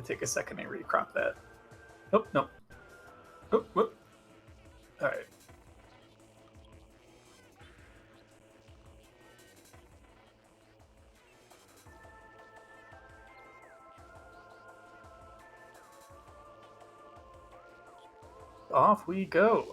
take a second to recrop that. Oh, no. Oh, whoop. All right. Off we go.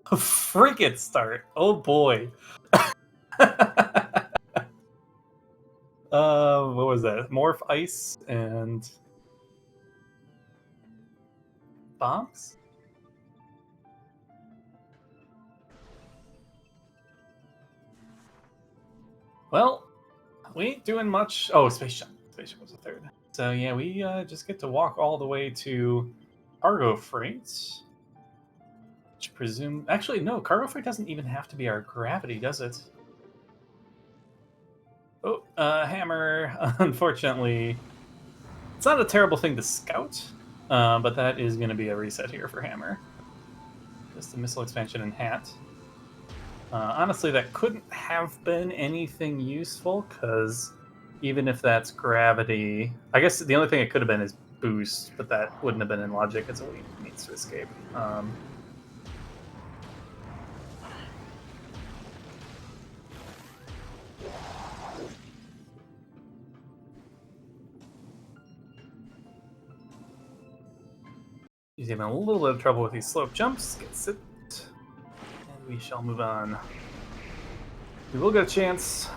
A frigate start. Oh boy. What was that? Morph ice and bombs? Well, we ain't doing much. Oh, Space Jump. Space Jump was the third. So yeah, we just get to walk all the way to cargo freight. Which presume... Actually, no, cargo freight doesn't even have to be our gravity, does it? Oh, hammer. Unfortunately, it's not a terrible thing to scout, but that is going to be a reset here for hammer. Just a missile expansion and hat. Honestly, that couldn't have been anything useful, because even if that's gravity... I guess the only thing it could have been is boost, but that wouldn't have been in logic as a means to escape. He's having a little bit of trouble with these slope jumps. Gets it. And we shall move on. We will get a chance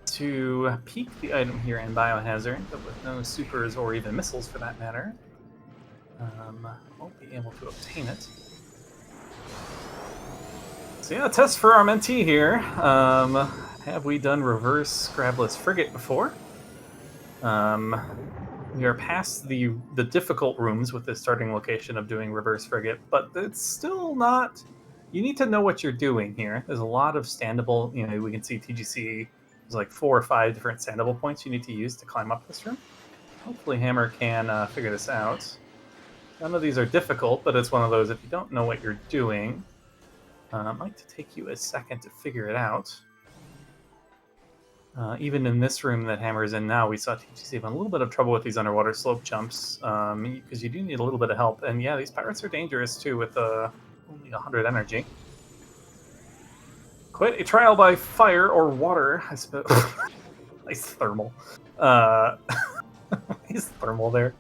to peek the item here in Biohazard, but with no supers or even missiles for that matter. Won't be able to obtain it. So yeah, test for our mentee here. Have we done reverse grabless frigate before? We are past the difficult rooms with the starting location of doing reverse frigate, but it's still not... You need to know what you're doing here. There's a lot of standable... You know, we can see TGC... There's like 4 or 5 different standable points you need to use to climb up this room. Hopefully Hammer can figure this out. None of these are difficult, but it's one of those, if you don't know what you're doing, it might take you a second to figure it out. Even in this room that Hammer's in now, we saw TGC having a little bit of trouble with these underwater slope jumps, because you do need a little bit of help. And yeah, these pirates are dangerous too with only 100 energy. Quite a trial by fire or water, I suppose. Nice thermal. Nice thermal there.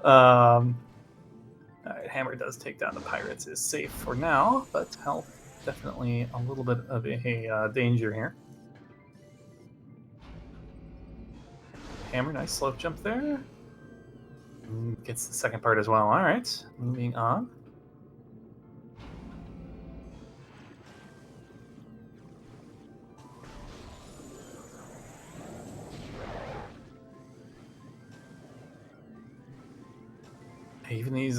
Alright, Hammer does take down the pirates, is safe for now, but health definitely a little bit of a danger here. Hammer, nice slope jump there. Gets the second part as well. Alright, moving on. Even these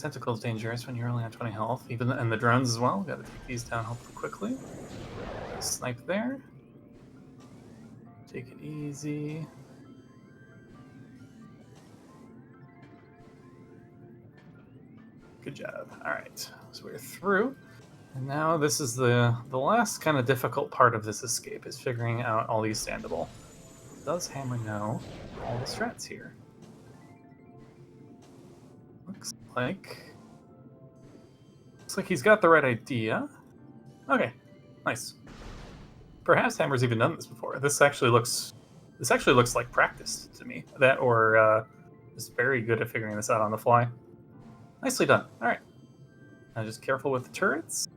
tentacles dangerous when you're only on 20 health. And the drones as well. Got to take these down hopefully quickly. Snipe there. Take it easy. Good job. All right, so we're through, and now this is the last kind of difficult part of this escape, is figuring out all these standable. Does Hammer know all the strats here? Looks like he's got the right idea. Okay, nice. Perhaps Hammer's even done this before. This actually looks like practice to me. That or just very good at figuring this out on the fly. Nicely done. All right. Now just careful with the turrets.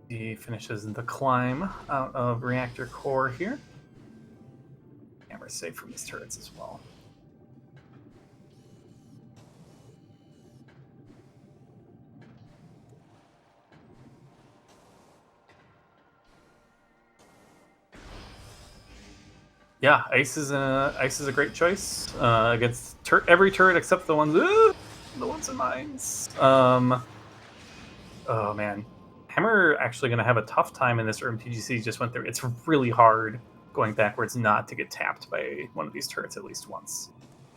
He finishes the climb out of reactor core here. Hammer's safe from these turrets as well. Yeah, ice is a great choice against every turret except the ones in mines. Oh man, Hammer actually going to have a tough time in this room. TGC just went through. It's really hard going backwards not to get tapped by one of these turrets at least once.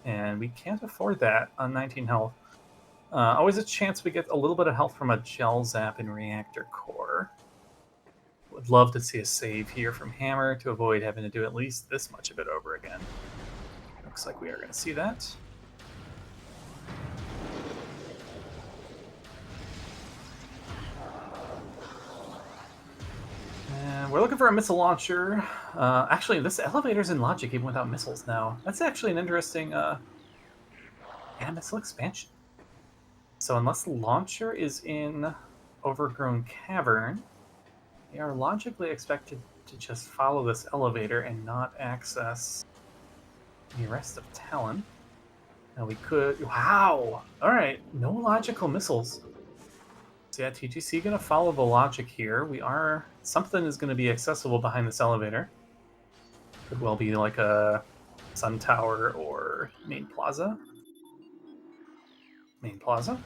And we can't afford that on 19 health. Always a chance we get a little bit of health from a gel zap in reactor core. Would love to see a save here from Hammer to avoid having to do at least this much of it over again. Looks like we are going to see that. And we're looking for a missile launcher. Actually, this elevator's in logic even without missiles now. That's actually an interesting missile expansion. So unless the launcher is in Overgrown Cavern, they are logically expected to just follow this elevator and not access the rest of Talon. Now we could... Wow! Alright, no logical missiles. So yeah, TGC going to follow the logic here. We are... Something is going to be accessible behind this elevator. Could well be like a Sun Tower or Main Plaza. Main Plaza.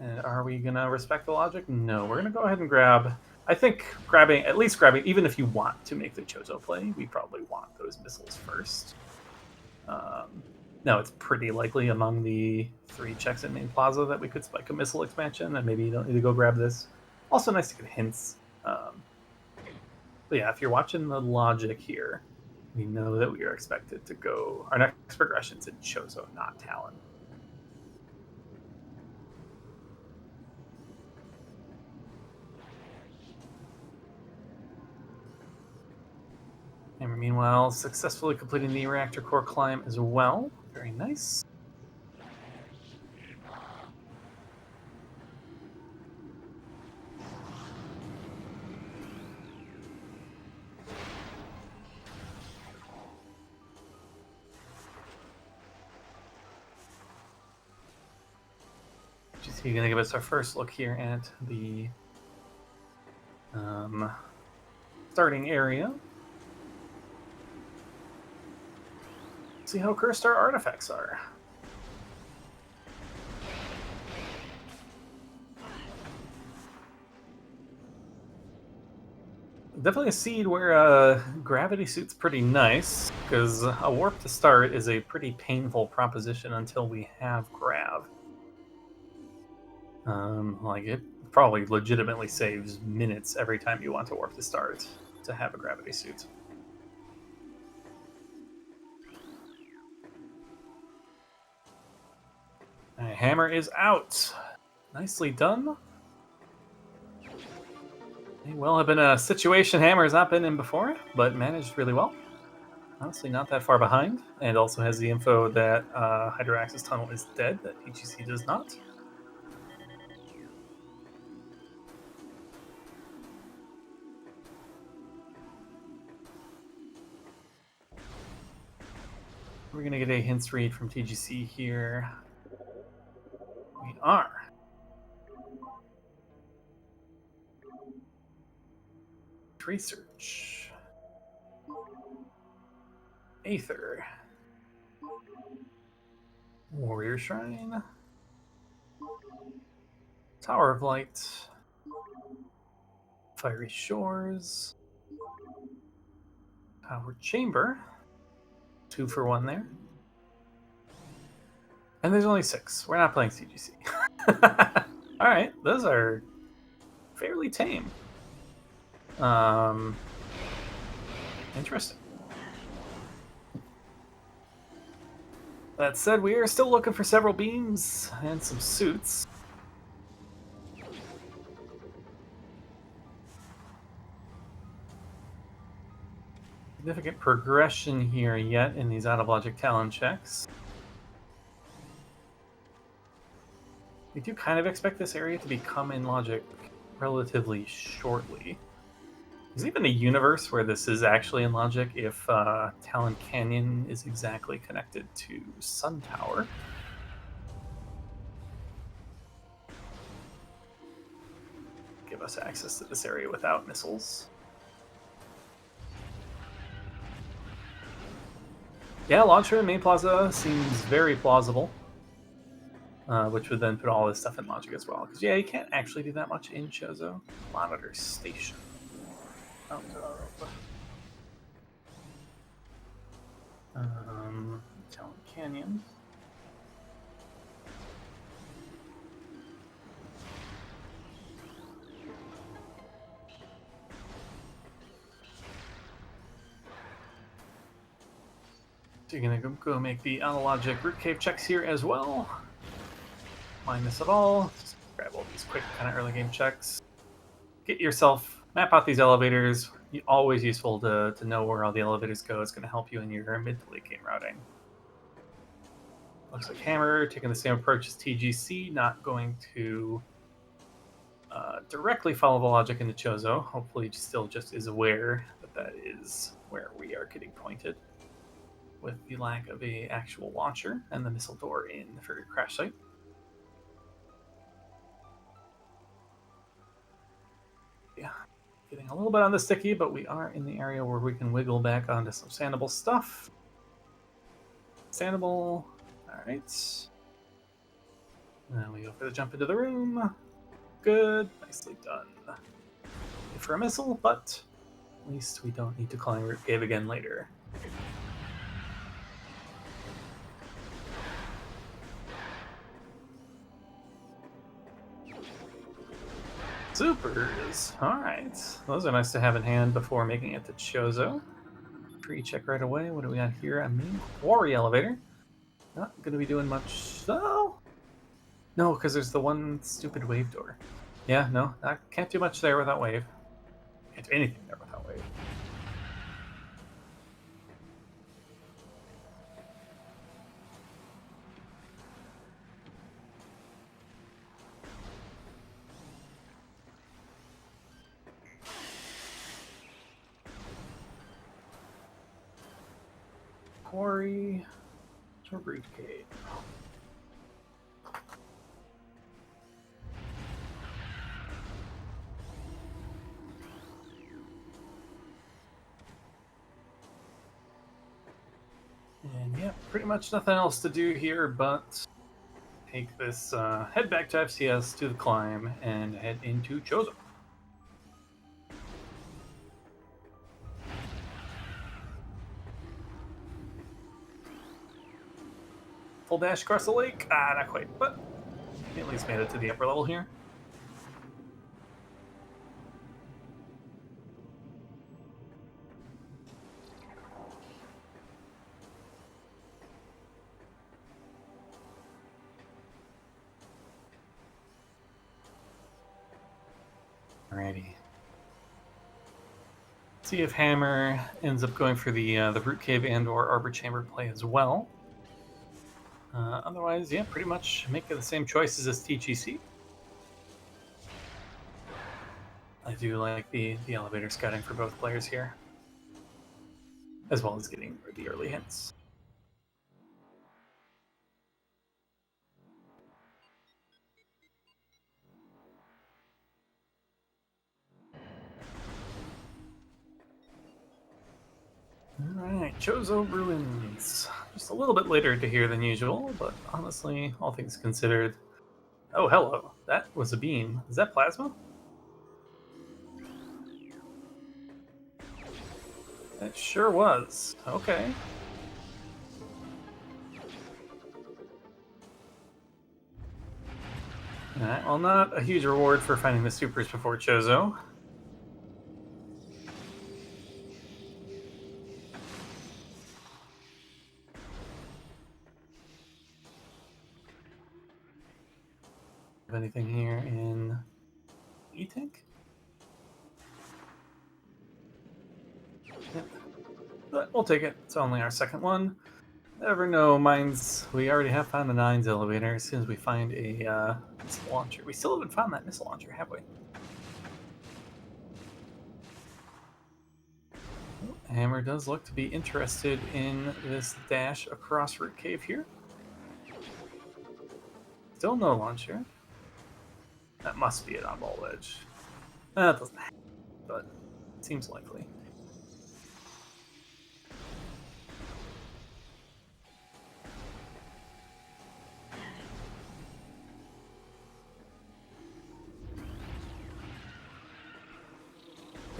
And are we going to respect the logic? No, we're going to go ahead and grab... I think at least grabbing, even if you want to make the Chozo play, we probably want those missiles first. No, it's pretty likely among the 3 checks in Main Plaza that we could spike a missile expansion, and maybe you don't need to go grab this. Also nice to get hints. But yeah, if you're watching the logic here, we know that we are expected to go... Our next progression's in Chozo, not Talon. And meanwhile, successfully completing the reactor core climb as well. Very nice. Just going to give us our first look here at the starting area. See how cursed our artifacts are. Definitely a seed where gravity suit's pretty nice, because a warp to start is a pretty painful proposition until we have grav. Like, it probably legitimately saves minutes every time you want to warp to start to have a gravity suit. Hammer is out. Nicely done. May well have been a situation Hammer has not been in before, but managed really well. Honestly, not that far behind, and also has the info that Hydrax's tunnel is dead, that PGC does not. We're going to get a hints read from TGC here. We are. Research. Aether. Warrior Shrine. Tower of Light. Fiery Shores. Power Chamber. 2 for 1 there. And there's only 6. We're not playing CGC. Alright, those are fairly tame. Interesting. That said, we are still looking for several beams and some suits. Significant progression here yet in these out-of-logic Talon checks. We do kind of expect this area to become in logic relatively shortly. There's even a universe where this is actually in logic if Talon Canyon is exactly connected to Sun Tower. Give us access to this area without missiles. Yeah, launcher in Main Plaza seems very plausible. which would then put all this stuff in logic as well. Because yeah, you can't actually do that much in Chozo. Monitor station. Oh, Talon Canyon. So you're gonna go make the analogic root cave checks here as well. Mind this at all. Just grab all these quick kind of early game checks. Get yourself, map out these elevators. Always useful to know where all the elevators go. It's going to help you in your mid to late game routing. Looks like Hammer taking the same approach as TGC, not going to directly follow the logic into Chozo. Hopefully, he still just is aware that that is where we are getting pointed, with the lack of a actual launcher and the missile door in for your crash site. Yeah, getting a little bit on the sticky, but we are in the area where we can wiggle back onto some sandable stuff. Sandable, all right. And then we go for the jump into the room. Good, nicely done. For a missile, but at least we don't need to climb root cave again later. Supers. Alright. Those are nice to have in hand before making it to Chozo. Pre-check right away. What do we got here? A main quarry elevator. Not going to be doing much. Oh! No, because there's the one stupid wave door. Yeah, no. I can't do much there without wave. Can't do anything there without wave. Quarry to root cave. And yeah, pretty much nothing else to do here but take this, head back to FCS, to the climb, and head into Chozo. Full dash across the lake? Ah, not quite, but we at least made it to the upper level here. Alrighty. See if Hammer ends up going for the root cave and/or arbor chamber play as well. Otherwise, yeah, pretty much make the same choices as TGC. I do like the elevator scouting for both players here, as well as getting the early hints. Alright, Chozo Ruins. Just a little bit later to hear than usual, but honestly, all things considered. Oh, hello. That was a beam. Is that plasma? It sure was. Okay. Alright, well, not a huge reward for finding the supers before Chozo. Have anything here in E-Tank? Yep. But we'll take it. It's only our second one. Never know, mines. We already have found the 9's elevator. As soon as we find a missile launcher. We still haven't found that missile launcher, have we? Hammer does look to be interested in this dash across Root Cave here. Still no launcher. That must be it on Ball Edge. That doesn't happen, but it seems likely.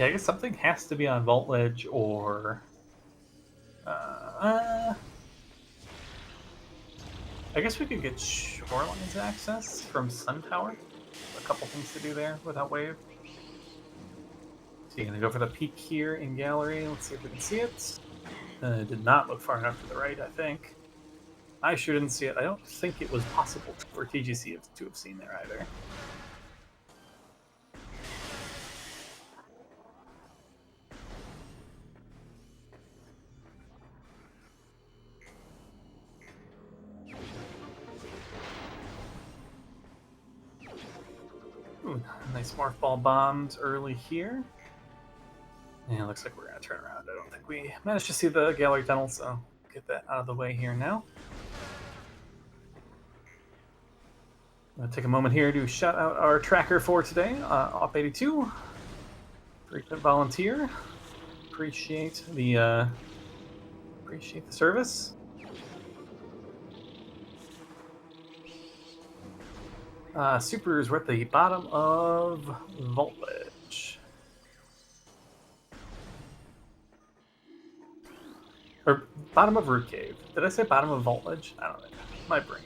Yeah, I guess something has to be on Vault Ledge or... Uh, I guess we could get Shoreline's access from Sun Tower. A couple things to do there without wave. So you're going to go for the peak here in Gallery. Let's see if we can see it. Did not look far enough to the right, I think. I sure didn't see it. I don't think it was possible for TGC to have seen there either. Ooh, nice Morph Ball bombs early here. And it looks like we're going to turn around. I don't think we managed to see the gallery tunnel, so get that out of the way here now. I'm going to take a moment here to shout out our tracker for today, Op82. Great volunteer. Appreciate the service. Supers, we're at the bottom of Vault Ledge. Or bottom of Root Cave. Did I say bottom of Vault Ledge? I don't know. My brain.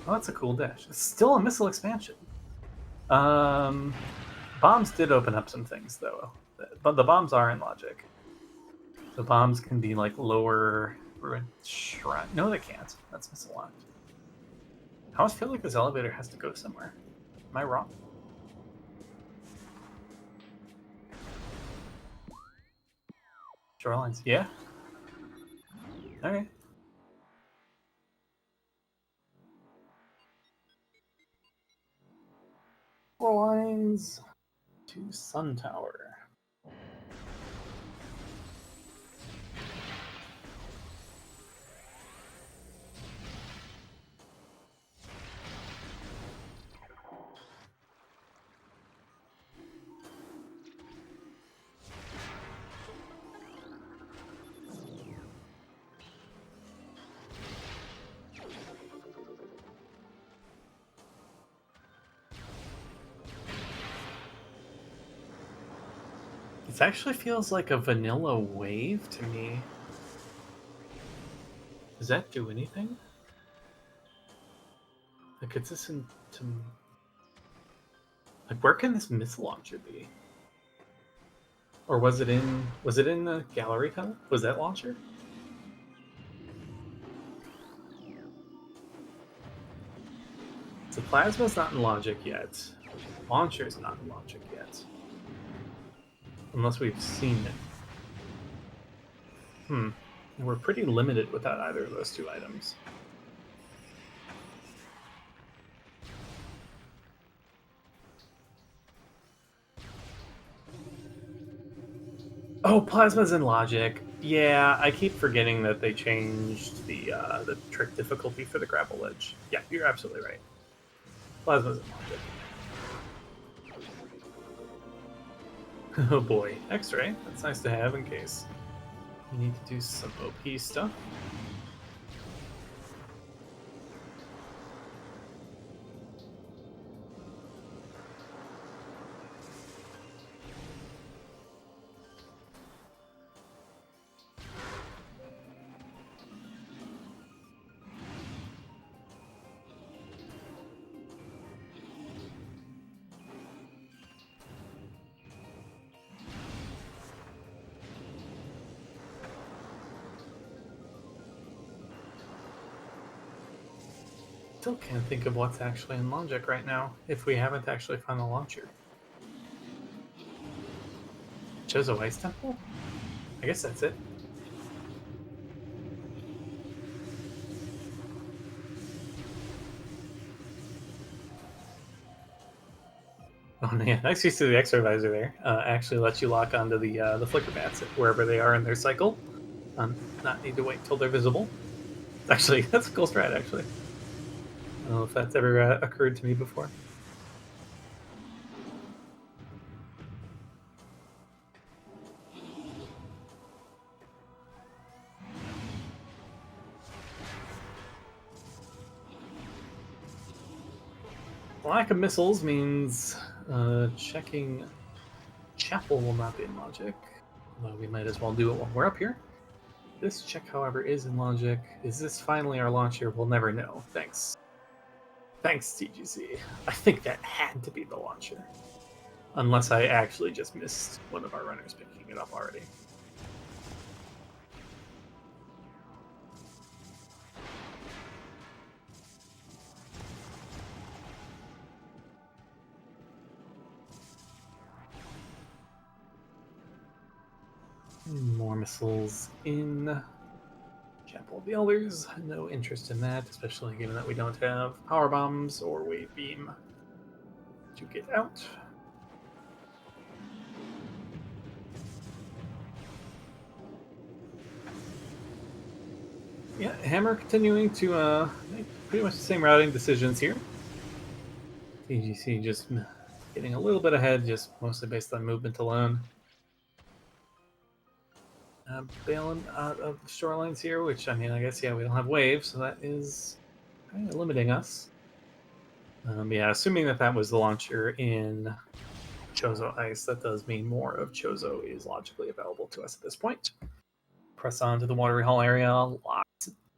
Oh, that's a cool dash. It's still a missile expansion. Bombs did open up some things, though. But the bombs are in logic. The bombs can be like lower ruined shrine. No, they can't. That's missile locked. I always feel like this elevator has to go somewhere. Am I wrong? Shorelines, yeah. Okay. Shorelines to Sun Tower. This actually feels like a vanilla wave to me. Does that do anything? Like, gets this into... Like, where can this missile launcher be? Or was it in the gallery tunnel? Was that launcher? So Plasma's not in logic yet. Launcher's not in logic yet. Unless we've seen it. And we're pretty limited without either of those two items. Oh, Plasma's in logic. Yeah, I keep forgetting that they changed the trick difficulty for the grapple ledge. Yeah, you're absolutely right. Plasma's in logic. Oh boy, X-ray. That's nice to have in case we need to do some OP stuff. Still can't think of what's actually in logic right now, if we haven't actually found the launcher. Chozo Ice Temple? I guess that's it. Oh man, nice use of the X-ray visor there. Actually lets you lock onto the flicker bats wherever they are in their cycle. Not need to wait till they're visible. Actually, that's a cool strat, actually. I don't know if that's ever occurred to me before. Lack of missiles means checking chapel will not be in logic. Although we might as well do it while we're up here. This check, however, is in logic. Is this finally our launcher? We'll never know. Thanks. Thanks, TGC. I think that had to be the launcher. Unless I actually just missed one of our runners picking it up already. More missiles in Chapel of the Elders. No interest in that, especially given that we don't have power bombs or wave beam to get out. Yeah, Hammer continuing to make pretty much the same routing decisions here. TGC just getting a little bit ahead, just mostly based on movement alone. Bailing out of the shorelines here, which, I mean, I guess, yeah, we don't have waves, so that is kind of limiting us. Yeah, assuming that that was the launcher in Chozo Ice, that does mean more of Chozo is logically available to us at this point. Press on to the Watery Hall area.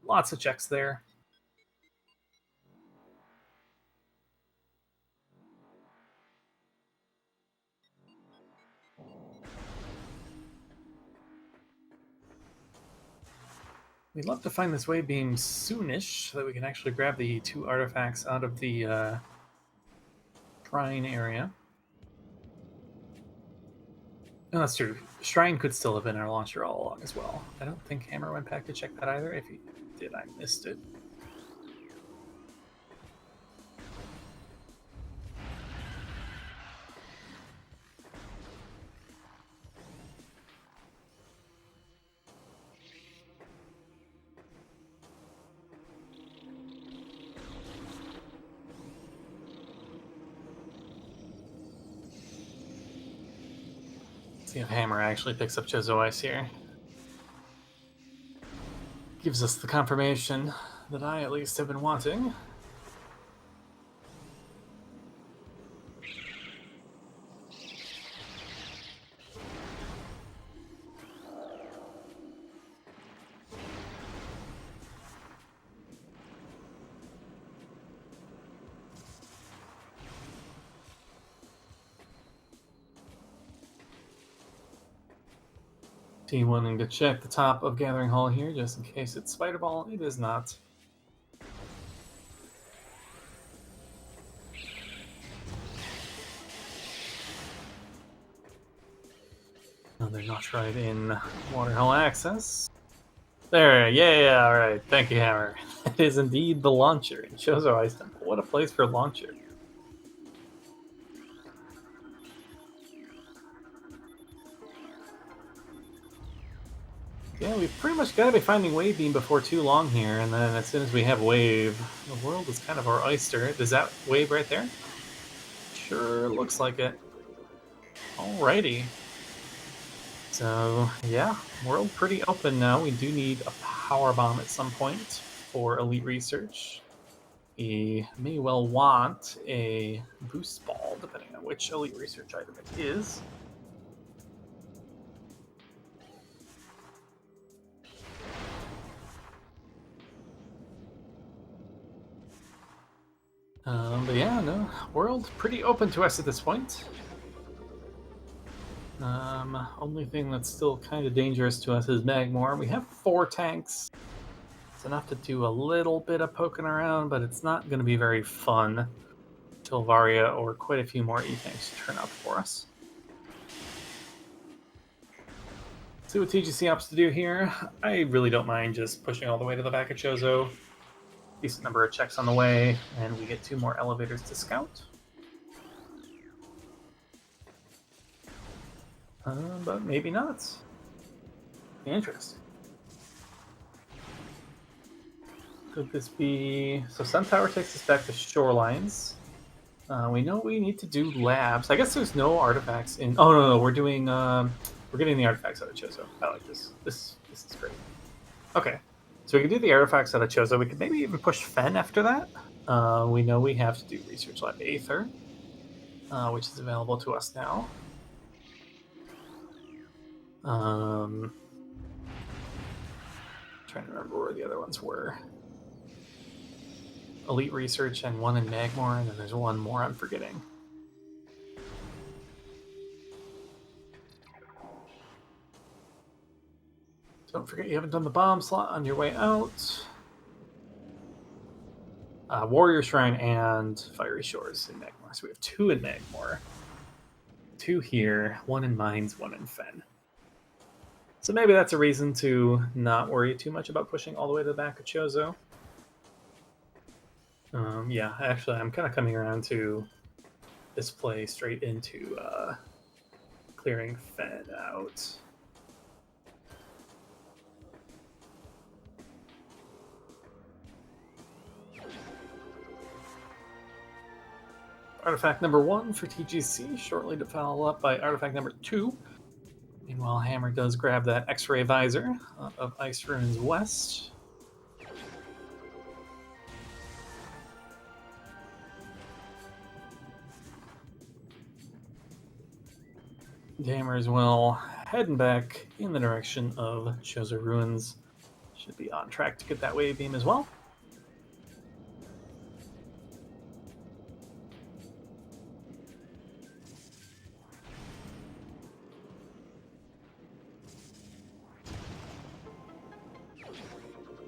Lots of checks there. We'd love to find this wave beam soonish so that we can actually grab the 2 artifacts out of the shrine area. No, that's true. Shrine could still have been our launcher all along as well. I don't think Hammer went back to check that either. If he did, I missed it. See if Hammer actually picks up Chozo Ice here. Gives us the confirmation that I at least have been wanting. Team wanting to check the top of Gathering Hall here, just in case it's Spider Ball. It is not. Another notch right in Water Hall access. There, yeah, alright. Thank you, Hammer. It is indeed the launcher in Chozo Ice Temple. What a place for launcher. Yeah, we've pretty much got to be finding Wave Beam before too long here, and then as soon as we have Wave, the world is kind of our oyster. Is that Wave right there? Sure looks like it. Alrighty. So, yeah, world pretty open now. We do need a power bomb at some point for elite research. We may well want a boost ball, depending on which elite research item it is. But yeah, no, world pretty open to us at this point. Only thing that's still kind of dangerous to us is Magmor. We have 4 tanks. It's enough to do a little bit of poking around, but it's not going to be very fun until Varia or quite a few more E-tanks turn up for us. See what TGC opts to do here. I really don't mind just pushing all the way to the back of Chozo. Decent number of checks on the way, and we get 2 more elevators to scout. But maybe not. Interesting. Could this be... So Sun Tower takes us back to Shorelines. We know we need to do labs. I guess there's no artifacts in... Oh, no, we're doing... we're getting the artifacts out of Chozo. I like this. This is great. Okay. So we can do the artifacts out of Chozo. We could maybe even push Fen after that. We know we have to do Research Lab Aether, which is available to us now. Trying to remember where the other ones were. Elite Research and one in Magmore, and then there's one more I'm forgetting. Don't forget you haven't done the bomb slot on your way out. Warrior Shrine and Fiery Shores in Magmore. So we have 2 in Magmore. 2 here, 1 in Mines, 1 in Fen. So maybe that's a reason to not worry too much about pushing all the way to the back of Chozo. Yeah, actually, I'm kind of coming around to this play straight into clearing Fen out. Artifact number 1 for TGC, shortly to follow up by artifact number 2. Meanwhile, Hammer does grab that X-ray visor of Ice Ruins West. Hammer's well heading back in the direction of Chozo Ruins. Should be on track to get that wave beam as well.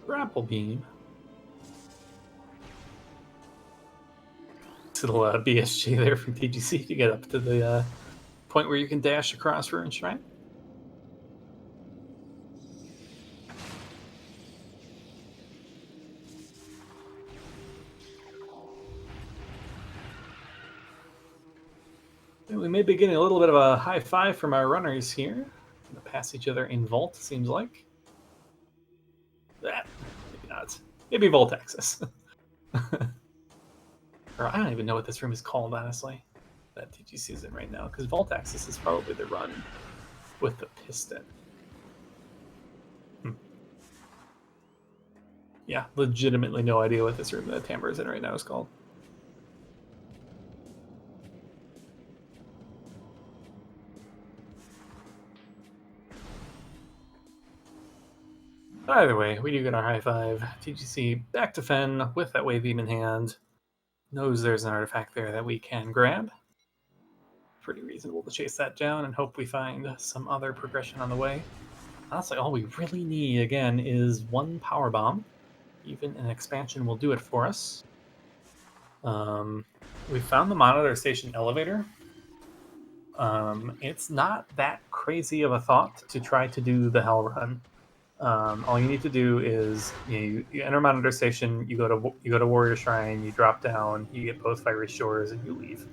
Grapple beam. It's a little BSG there from TGC to get up to the point where you can dash across Ruin Shrine. We may be getting a little bit of a high five from our runners here. Gonna pass each other in Vault, seems like. That maybe not. Maybe Vault Access. Or I don't even know what this room is called, honestly. That TGC is in right now, because Vault Access is probably the run with the piston. Yeah, legitimately no idea what this room that Tamber is in right now is called. Either way, we do get our high five. TGC back to Fen with that wave beam in hand. Knows there's an artifact there that we can grab. Pretty reasonable to chase that down and hope we find some other progression on the way. Honestly, all we really need, again, is 1 power bomb. Even an expansion will do it for us. We found the monitor station elevator. It's not that crazy of a thought to try to do the Hell Run. All you need to do is you enter monitor station, you go to Warrior Shrine, you drop down, you get both Fiery Shores, and you leave.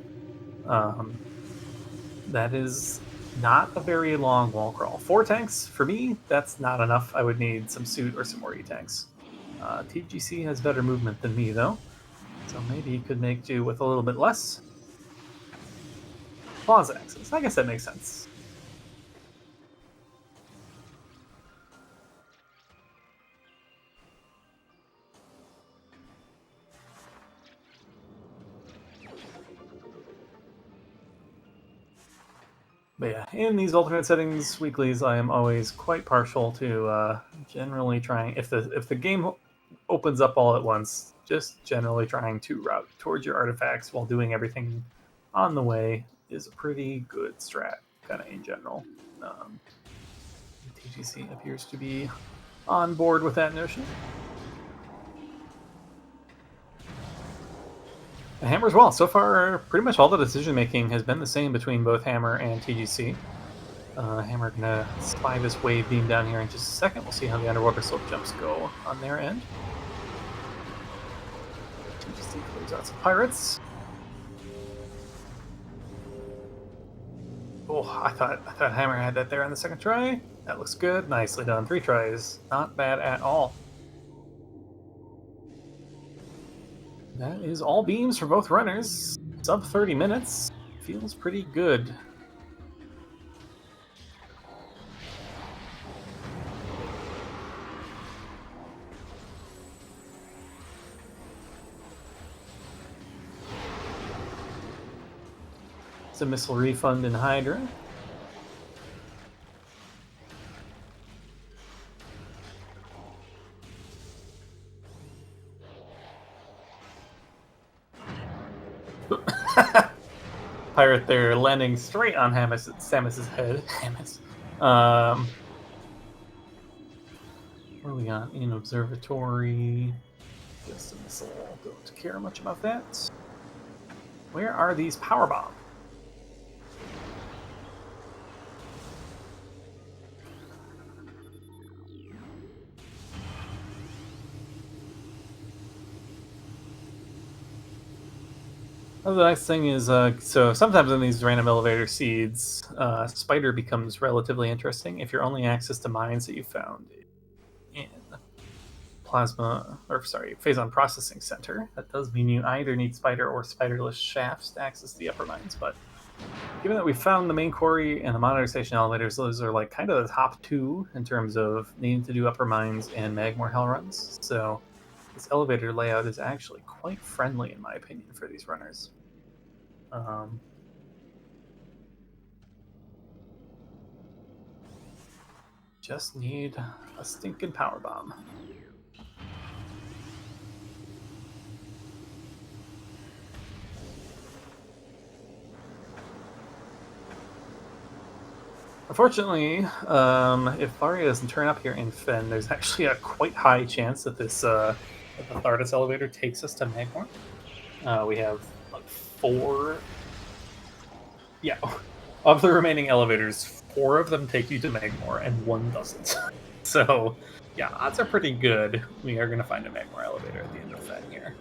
That is not a very long wall crawl. 4 tanks for me, that's not enough. I would need some suit or some more E-tanks. TGC has better movement than me though, so maybe he could make do with a little bit less. Plaza access. I guess that makes sense. But yeah, in these alternate settings weeklies, I am always quite partial to generally trying, if the game opens up all at once, just generally trying to route towards your artifacts while doing everything on the way is a pretty good strat, kind of in general. TGC appears to be on board with that notion. And Hammer as well. So far, pretty much all the decision making has been the same between both Hammer and TGC. Hammer gonna spy this wave beam down here in just a second. We'll see how the underwater slope jumps go on their end. TGC clears out some pirates. Oh, I thought Hammer had that there on the second try. That looks good. Nicely done. 3 tries. Not bad at all. That is all beams for both runners. Sub 30 minutes. Feels pretty good. It's a missile refund in Hydra. Pirate there landing straight on Samus's head. Samus. What do we got? In observatory. Just a missile. Don't care much about that. Where are these power bombs? Oh, the next thing is, so sometimes in these random elevator seeds, Spider becomes relatively interesting if you're only access to mines that you found in Phazon Processing Center. That does mean you either need Spider or Spiderless shafts to access the upper mines, but given that we found the main quarry and the monitor station elevators, those are like kind of the top two in terms of needing to do upper mines and Magmore Hell runs. So this elevator layout is actually quite friendly, in my opinion, for these runners. Just need a stinking power bomb. Unfortunately, if Varia doesn't turn up here in Fen, there's actually a quite high chance that this that the Thardus elevator takes us to Magmore. We have like 4. Yeah, of the remaining elevators, 4 of them take you to Magmore and 1 doesn't. So, yeah, odds are pretty good we are going to find a Magmore elevator at the end of Fen here.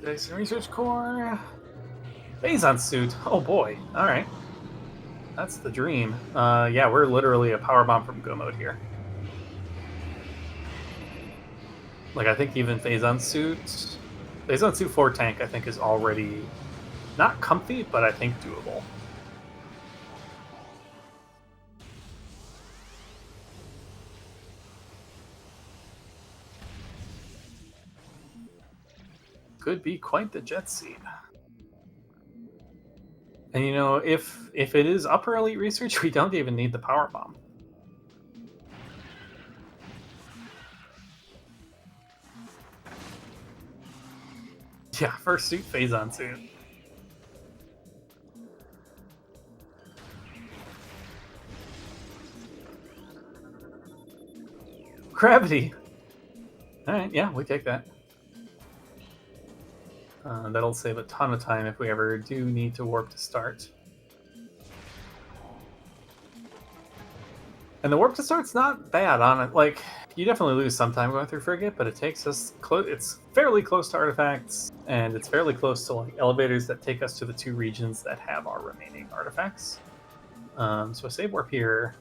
Dyson Research Core. Phazon suit. Oh boy. Alright. That's the dream. Yeah, we're literally a power bomb from go mode here. Like, I think even Phazon suit 4 tank, I think, is already not comfy, but I think doable. Could be quite the jet seed. And you know, if it is upper elite research, we don't even need the power bomb. Yeah, first suit, Phazon suit. Gravity. All right, yeah, we take that. That'll save a ton of time if we ever do need to warp to start. And the warp to start's not bad on it. Like, you definitely lose some time going through Frigate, but it takes us close. It's fairly close to artifacts, and it's fairly close to like elevators that take us to the 2 regions that have our remaining artifacts. So a save warp here,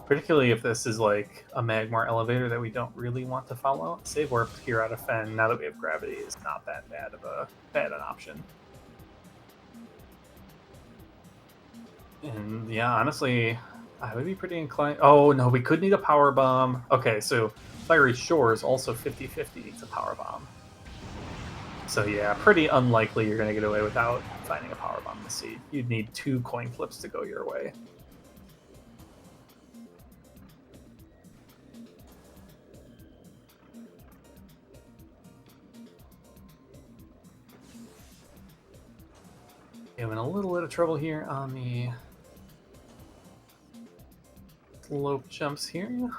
particularly if this is like a Magmar elevator that we don't really want to follow. Save warp here out of Fen, now that we have gravity, is not that bad an option. And yeah, honestly, I would be pretty inclined. Oh no, we could need a power bomb. Okay, so Fiery Shore is also 50-50 to power bomb. So yeah, pretty unlikely you're going to get away without finding a power bomb to see. You'd need 2 coin flips to go your way. Having a little bit of trouble here on the slope jumps here.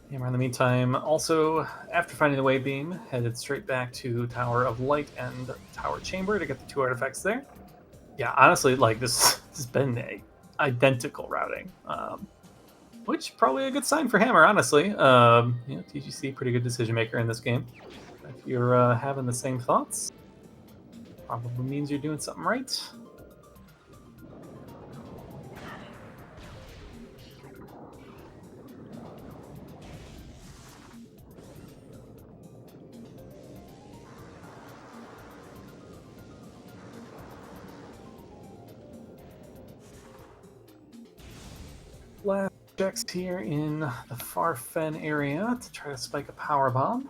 Hammer in the meantime, also, after finding the wave beam, headed straight back to Tower of Light and Tower Chamber to get the 2 artifacts there. Yeah, honestly, like, this has been identical routing, which probably a good sign for Hammer, honestly. You know, TGC, pretty good decision maker in this game. If you're having the same thoughts, probably means you're doing something right. Last checks here in the far fen area to try to spike a power bomb.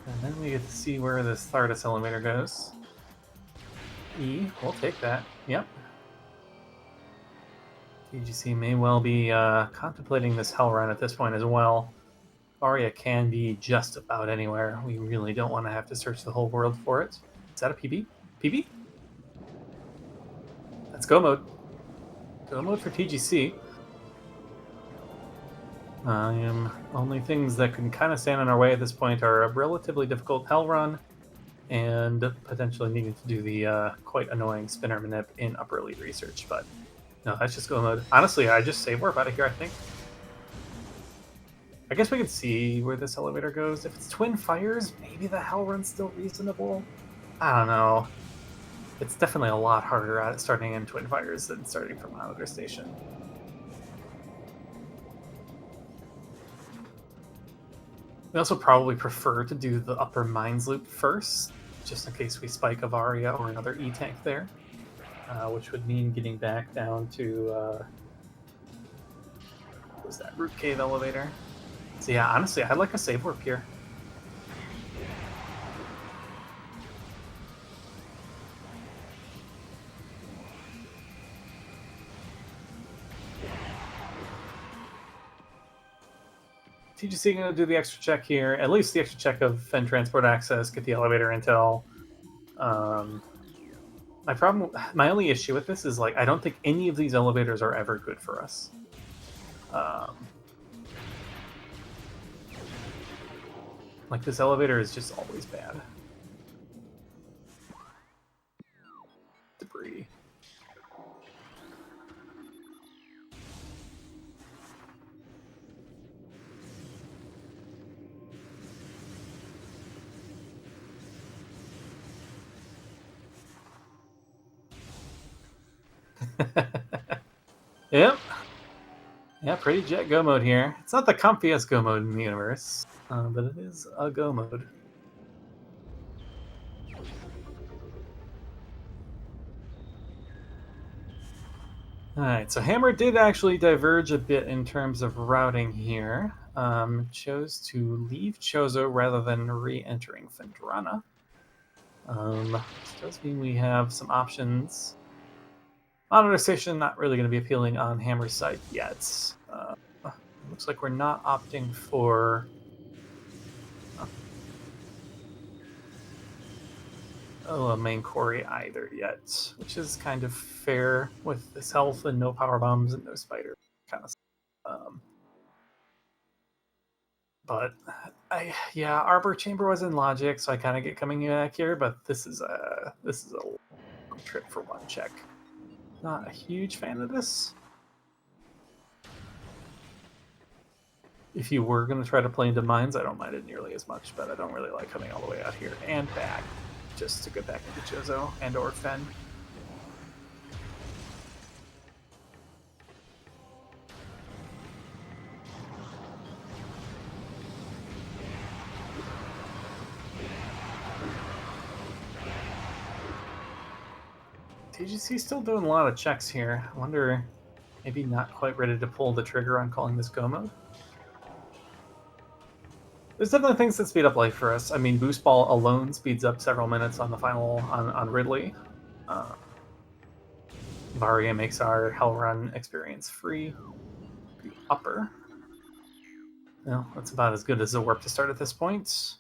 And then we get to see where this Thardus elevator goes. E, we'll take that. Yep. TGC may well be contemplating this hell run at this point as well. Aria can be just about anywhere. We really don't want to have to search the whole world for it. Is that a PB? PB? That's go mode. Go mode for TGC. Only things that can kind of stand in our way at this point are a relatively difficult hell run and potentially needing to do the quite annoying spinner manip in upper elite research. But no, that's just go mode. Honestly, I just save warp out of here, I think. I guess we can see where this elevator goes. If it's Twin Fires, maybe the hell run's still reasonable. I don't know. It's definitely a lot harder at starting in Twin Fires than starting from Monitor Station. We also probably prefer to do the upper mines loop first, just in case we spike a Varia or another E-tank there, which would mean getting back down to what was that, Root Cave elevator. So yeah, honestly, I'd like a save warp here. TGC going to do the extra check here, at least the extra check of Fen transport access, get the elevator intel. My only issue with this is like I don't think any of these elevators are ever good for us. Like this elevator is just always bad. Debris. Yep. Yeah, pretty jet go mode here. It's not the comfiest go mode in the universe, but it is a go mode. Alright, so Hammer did actually diverge a bit in terms of routing here. Chose to leave Chozo rather than re-entering Fendrana. Which does mean we have some options. Monitor Station not really going to be appealing on Hammer's side yet. Looks like we're not opting for a main quarry either yet, which is kind of fair with this health and no power bombs and no spider kind of stuff. But Arbor Chamber was in logic, so I kind of get coming back here. But this is a long trip for one check. Not a huge fan of this. If you were going to try to play into mines, I don't mind it nearly as much, but I don't really like coming all the way out here and back just to get back into Chozo and or Fen. TGC still doing a lot of checks here. I wonder, maybe not quite ready to pull the trigger on calling this go mode. There's definitely things that speed up life for us. I mean, Boost Ball alone speeds up several minutes on the final on Ridley. Varia makes our Hell Run experience free. The upper. Well, that's about as good as a warp to start at this point.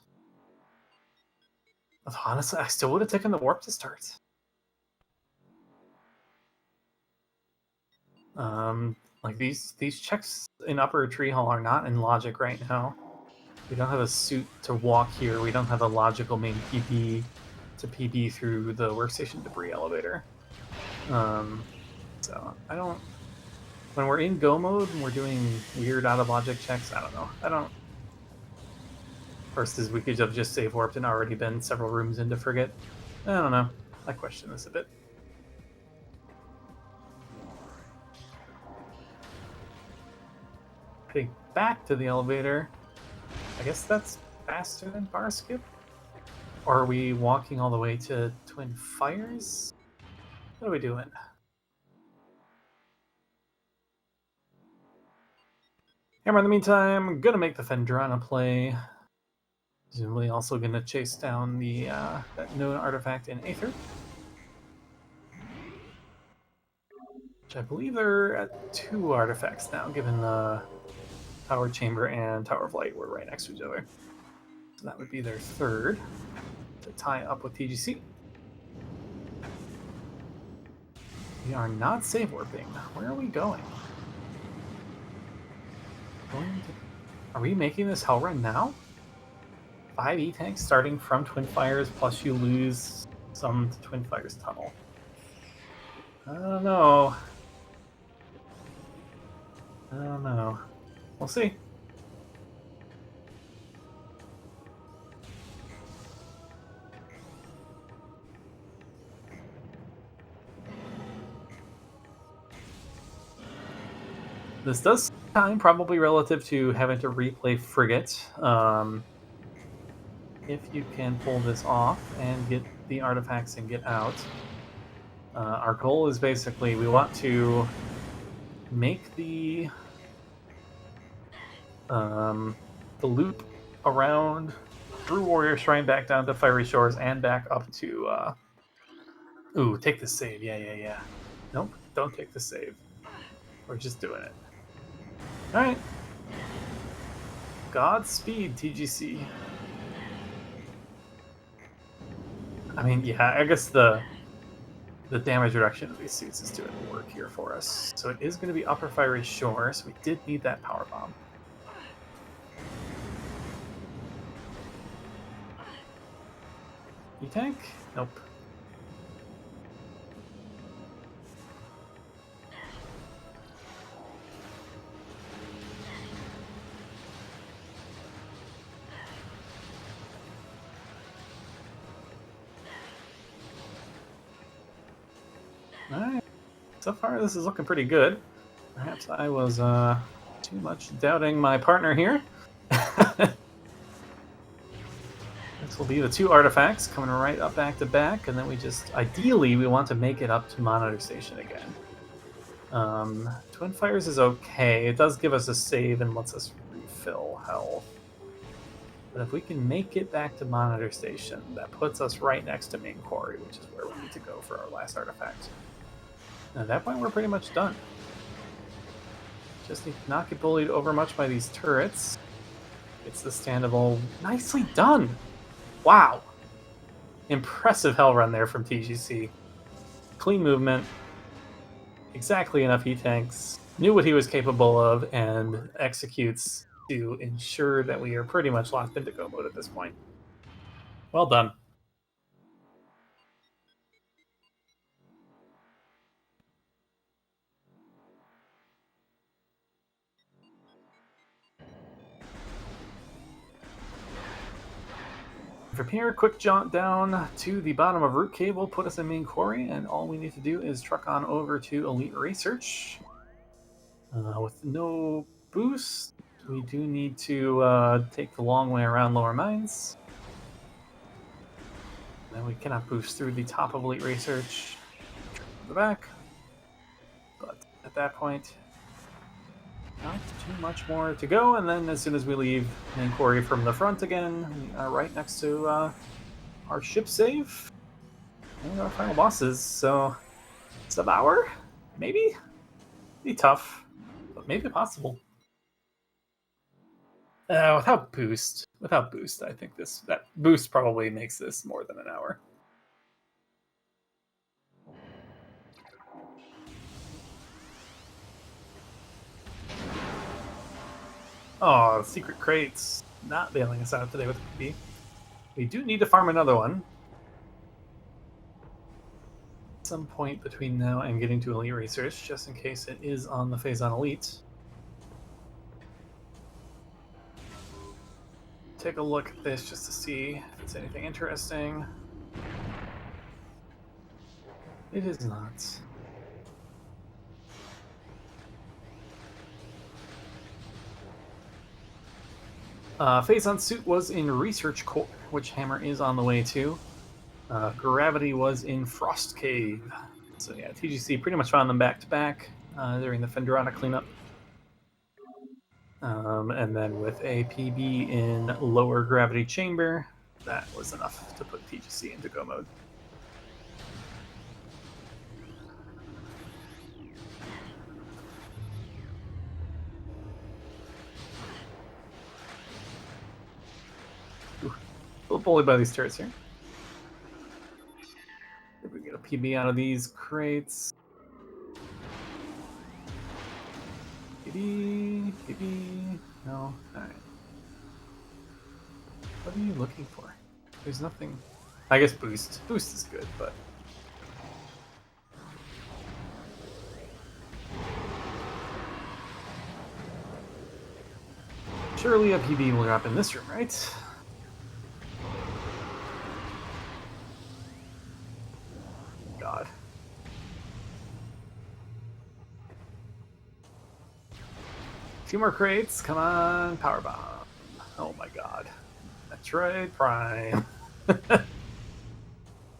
But honestly, I still would have taken the warp to start. Like these checks in upper tree hall are not in logic right now. We don't have a suit to walk here. We don't have a logical main PB to PB through the workstation debris elevator. So I don't. When we're in go mode and we're doing weird out of logic checks, I don't know. I don't. Versus we could have just save warped and already been several rooms into Frigate. I don't know. I question this a bit. Heading back to the elevator. I guess that's faster than bar skip. Or are we walking all the way to Twin Fires? What are we doing? Hammer, in the meantime, I'm gonna make the Fendrana play. Presumably also gonna chase down the that known artifact in Aether. Which I believe they're at 2 artifacts now, given the Power Chamber and Tower of Light were right next to each other. So that would be their 3rd to tie up with TGC. We are not save warping. Where are we going? Are we making this hell run now? 5 E-tanks starting from Twin Fires, plus you lose some to Twin Fires Tunnel. I don't know. I don't know. We'll see. This does time, probably relative to having to replay Frigate. If you can pull this off and get the artifacts and get out. Our goal is basically we want to make the loop around through Warrior Shrine back down to Fiery Shores and back up to ooh, take the save. Yeah. Nope, don't take the save. We're just doing it. Alright. Godspeed, TGC. I mean, yeah, I guess the damage reduction of these suits is doing the work here for us. So it is going to be Upper Fiery Shore, so we did need that power bomb. E-tank? Nope. Alright. So far, this is looking pretty good. Perhaps I was too much doubting my partner here. This will be the 2 artifacts coming right up back to back, and then we just ideally we want to make it up to Monitor Station again. Twin Fires is okay. It does give us a save and lets us refill health. But if we can make it back to Monitor Station, that puts us right next to Main Quarry, which is where we need to go for our last artifact. And at that point, we're pretty much done. Just need to not get bullied over much by these turrets. It's the standable. Nicely done! Wow! Impressive hell run there from TGC. Clean movement. Exactly enough E-tanks. Knew what he was capable of and executes to ensure that we are pretty much locked into go mode at this point. Well done. From here, quick jaunt down to the bottom of Root Cable, put us in Main Quarry, and all we need to do is truck on over to Elite Research. With no boost, we do need to take the long way around Lower Mines. Then we cannot boost through the top of Elite Research. The back. But at that point, not too much more to go, and then as soon as we leave Main Quarry from the front again, we are right next to our ship save and our final bosses. So, sub-hour? Maybe? Be tough, but maybe possible. Without boost, I think that boost probably makes this more than an hour. Oh, secret crates not bailing us out today with B. We do need to farm another one. At some point between now and getting to Elite Research, just in case it is on the Phazon Elite. Take a look at this just to see if it's anything interesting. It is not. Phazon Suit was in Research Core, which Hammer is on the way to. Gravity was in Frost Cave. So yeah, TGC pretty much found them back to back during the Fenderana cleanup. And then with a PB in Lower Gravity Chamber, that was enough to put TGC into go mode. Ooh, a little bullied by these turrets here. If we get a PB out of these crates. PB. No. Alright. What are you looking for? There's nothing. I guess boost. Boost is good, but. Surely a PB will drop in this room, right? God. A few more crates. Come on. Power bomb. Oh my god. Metroid Prime.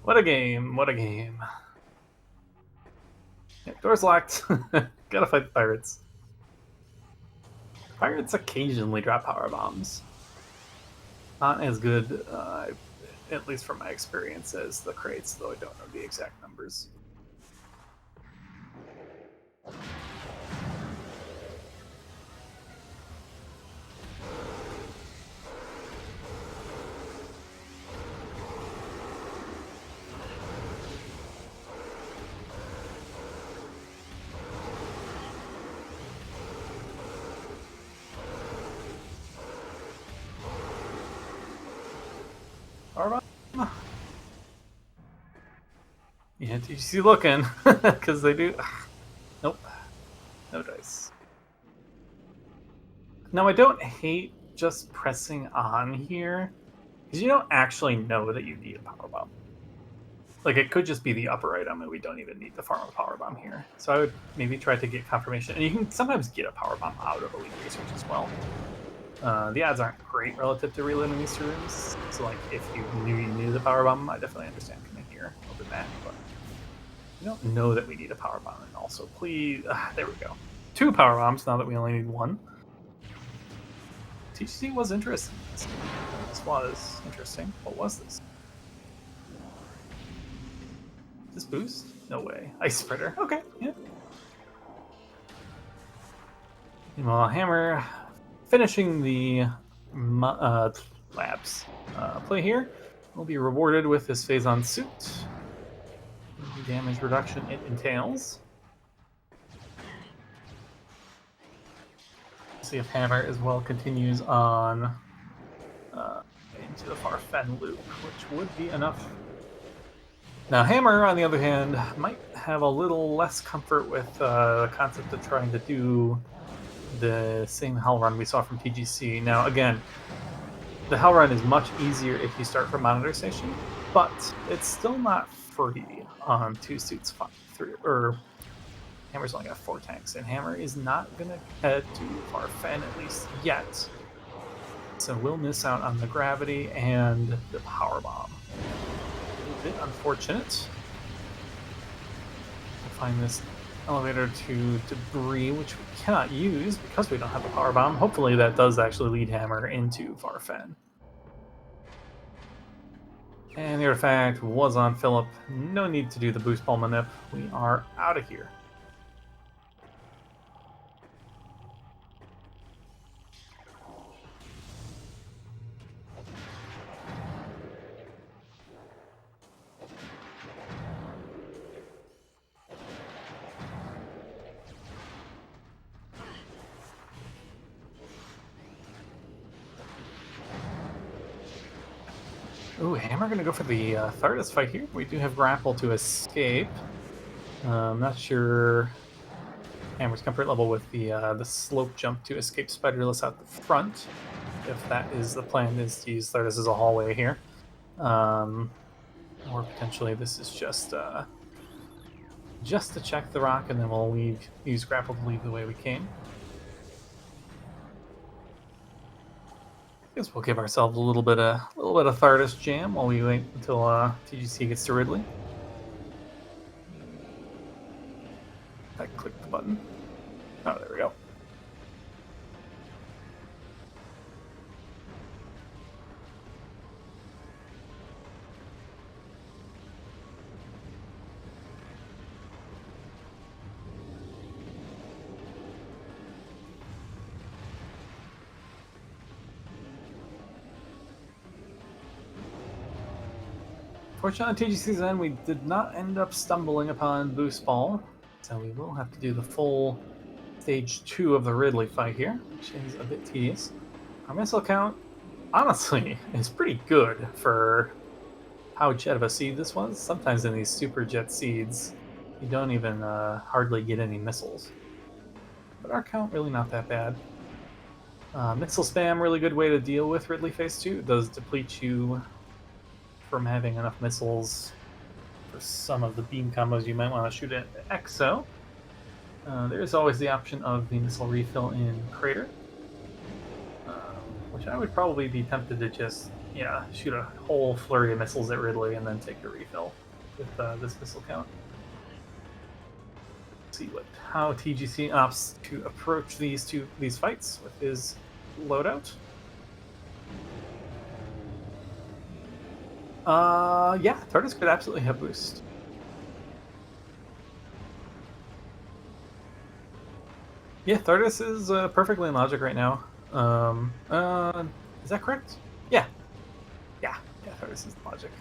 What a game. What a game. Yeah, door's locked. Gotta fight the pirates. Pirates occasionally drop power bombs. Not as good, at least from my experience, as the crates, though I don't know the exact numbers. Power bomb? Yeah, TGC looking, because they do. Nope. No dice. Now, I don't hate just pressing on here, because you don't actually know that you need a power bomb. Like, it could just be the upper item, and we don't even need to farm a power bomb here. So I would maybe try to get confirmation. And you can sometimes get a power bomb out of Elite Research as well. The odds aren't great relative to reloading these rooms. So, like, if you knew you needed a power bomb, I definitely understand coming here over that. But we don't know that we need a power bomb. And also, please, there we go. 2 power bombs now that we only need 1. TGC was interesting. This was interesting. What was this? This boost? No way. Ice spreader. Okay, yeah. Meanwhile, Hammer finishing the labs play here. Will be rewarded with his Phazon Suit. The damage reduction it entails. See if Hammer as well continues on into the far Fen loop, which would be enough. Now, Hammer, on the other hand, might have a little less comfort with the concept of trying to do the same Hell Run we saw from TGC. Now, again, the Hell Run is much easier if you start from Monitor Station, but it's still not free on 2 suits 3, or Hammer's only got 4 tanks, and Hammer is not going to head to far Fen, at least yet. So we'll miss out on the gravity and the power bomb. A bit unfortunate. We'll find this elevator to debris, which we cannot use because we don't have a power bomb. Hopefully that does actually lead Hammer into far Fen. And the artifact was on Philip. No need to do the boost ball manip. We are out of here. Ooh, Hammer gonna go for the Thardus fight here. We do have grapple to escape. Not sure Hammer's comfort level with the slope jump to escape Spiderless out the front. If that is the plan, is to use Thardus as a hallway here. Or potentially this is just to check the rock, and then we'll use grapple to leave the way we came. Guess we'll give ourselves a little bit of Thardus jam while we wait until TGC gets to Ridley. I clicked the button. Oh, there we go. Fortunately, on TGC's end, we did not end up stumbling upon Boost Ball, so we will have to do the full stage 2 of the Ridley fight here, which is a bit tedious. Our missile count, honestly, is pretty good for how jet of a seed this was. Sometimes in these super jet seeds, you don't even hardly get any missiles. But our count really not that bad. Missile spam, really good way to deal with Ridley Phase 2. It does deplete you from having enough missiles for some of the beam combos you might want to shoot at Exo. There is always the option of the missile refill in Crater, which I would probably be tempted to just shoot a whole flurry of missiles at Ridley and then take the refill with this missile count. See how TGC opts to approach these fights with his loadout. Yeah, Tardis could absolutely have boost. Yeah, Tardis is perfectly in logic right now. Is that correct? Yeah. Yeah, Tardis is logic.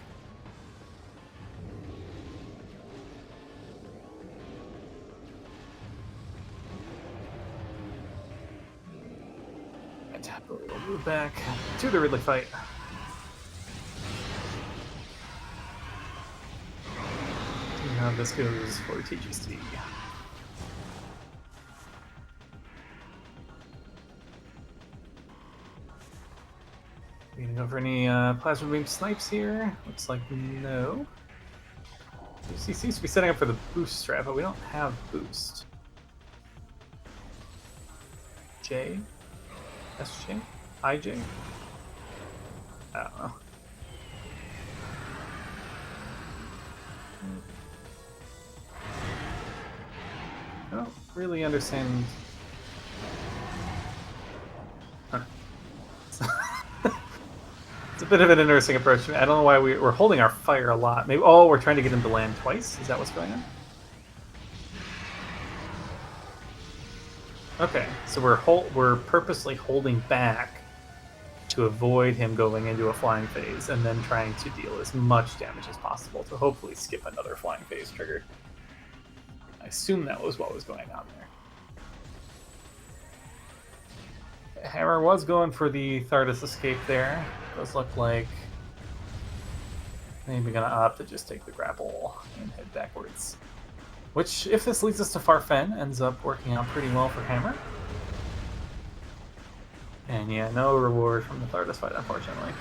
And we'll move back to the Ridley fight. See how this goes for TGC. We gonna go for any plasma beam snipes here? Looks like no. He seems to be setting up for the boost strat, but we don't have boost. J? SJ? IJ? I don't know. I don't really understand. Huh. It's a bit of an interesting approach. I don't know why we're holding our fire a lot. Maybe we're trying to get him to land twice. Is that what's going on? Okay, so we're purposely holding back to avoid him going into a flying phase, and then trying to deal as much damage as possible to hopefully skip another flying phase trigger. I assume that was what was going on there. Hammer was going for the Thardus escape there. Does look like maybe gonna opt to just take the grapple and head backwards. Which, if this leads us to Farfen, ends up working out pretty well for Hammer. And yeah, no reward from the Thardus fight, unfortunately.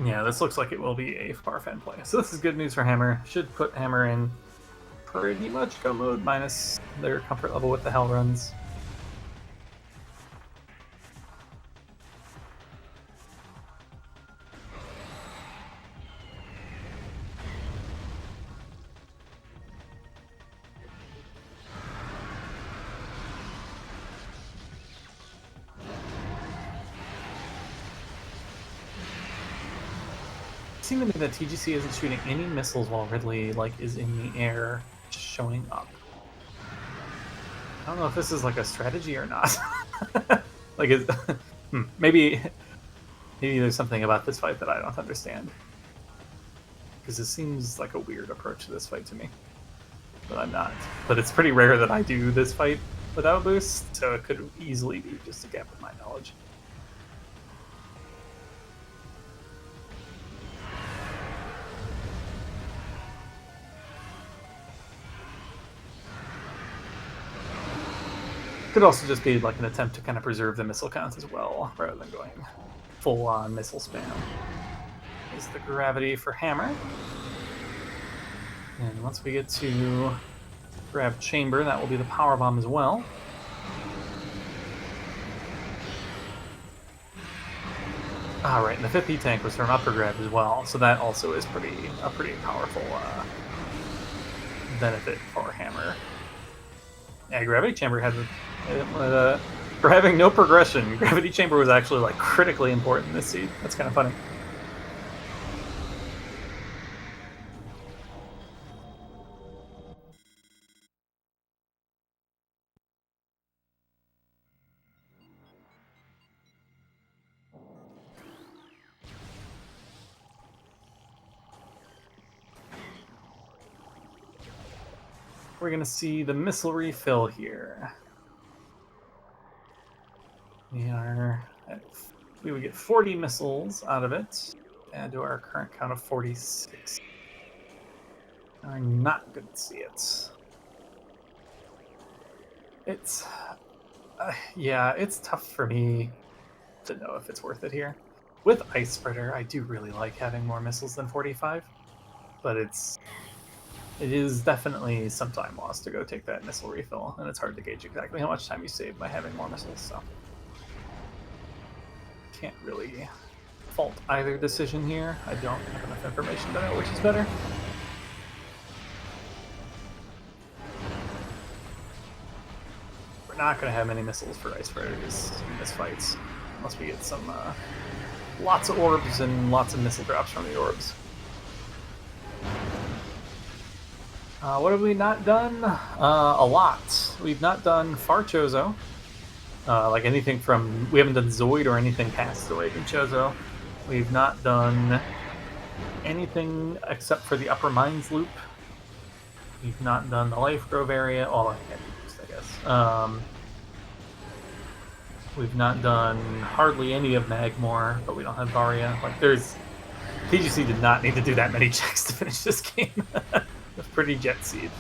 Yeah, this looks like it will be a Farfen play. So this is good news for Hammer. Should put Hammer in pretty much go mode, minus their comfort level with the Hell runs. It seems to me that TGC isn't shooting any missiles while Ridley is in the air showing up. I don't know if this is like a strategy or not. Maybe there's something about this fight that I don't understand. Because it seems like a weird approach to this fight to me. But I'm not. But it's pretty rare that I do this fight without boost, so it could easily be just a gap in my knowledge. Could also just be like an attempt to kind of preserve the missile counts as well, rather than going full-on missile spam. Is the gravity for hammer. And once we get to grab chamber, that will be the power bomb as well. Right, and the 5th E-tank was from upper grab as well, so that also is a pretty powerful benefit for hammer. Yeah, gravity chamber had for having no progression. Gravity chamber was actually like critically important in this seed. That's kind of funny. We're gonna see the missile refill here. We would get 40 missiles out of it, add to our current count of 46. I'm not good to see it. It's yeah, it's tough for me to know if it's worth it here. With Ice Spreader, I do really like having more missiles than 45, but it is definitely some time lost to go take that missile refill, and it's hard to gauge exactly how much time you save by having more missiles, so can't really fault either decision here. I don't have enough information to know which is better. We're not going to have many missiles for Ice Predators in this fight, unless we get some lots of orbs and lots of missile drops from the orbs. What have we not done? A lot. We've not done Far Chozo. Like anything from... We haven't done Zoid or anything past Zoid and Chozo. We've not done anything except for the Upper Mines loop. We've not done the Life Grove area. All I can use, I guess. We've not done hardly any of Magmore, but we don't have Varia. Like, there's... TGC did not need to do that many checks to finish this game. It's pretty jet seed.